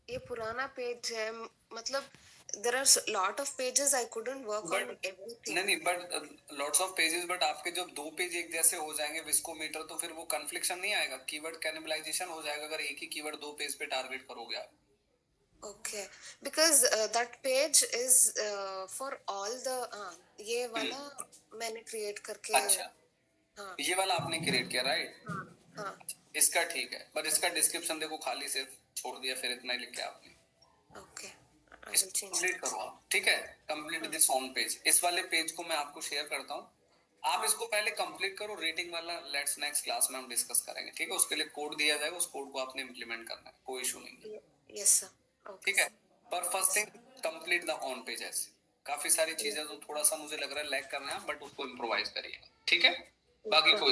C: ये पुराना पेज है, मतलब there are lot of pages, I couldn't work
A: but
C: on everything.
A: नहीं नहीं, but lots of pages, but आपके जब दो पेज एक जैसे हो जाएंगे विस्कोमीटर, तो फिर वो कन्फ्लिक्शन नहीं आएगा, कीवर्ड कैनिबलाइजेशन हो जाएगा अगर एक ही कीवर्ड दो पेज पे टारगेट करोगे आप।
C: Okay, because that page is for all the ये वाला मैंने create करके।
A: अच्छा,
C: हाँ
A: ये वाला आपने क्रिएट किया, राइट।
C: हाँ हाँ।
A: इसका ठीक है, पर इसका डिस्क्रिप्शन देखो खाली सिर्फ छोड़ दिया, फिर इतना ही लिख के आपने।
C: Okay, I will
A: इसको
C: change
A: कंप्लीट
C: that.
A: करो आप, ठीक है। कंप्लीट दिस ऑन पेज, इस वाले पेज को मैं आपको शेयर करता हूँ। आप इसको पहले कंप्लीट करो, रेटिंग वाला लेट्स नेक्स्ट क्लास में हम डिस्कस करेंगे, ठीक है। उसके लिए कोड दिया जाएगा, उस कोड को आपने इम्प्लीमेंट करना है, कोई इशू नहीं है,
C: Yes sir. Okay
A: ठीक है।
C: sir.
A: पर first thing complete the on page. ऐसे काफी सारी चीजें जो थोड़ा सा मुझे लग रहा है लैग करना है, बट उसको इम्प्रोवाइज करिए, ठीक है। बाकी
C: Sure.
A: कोई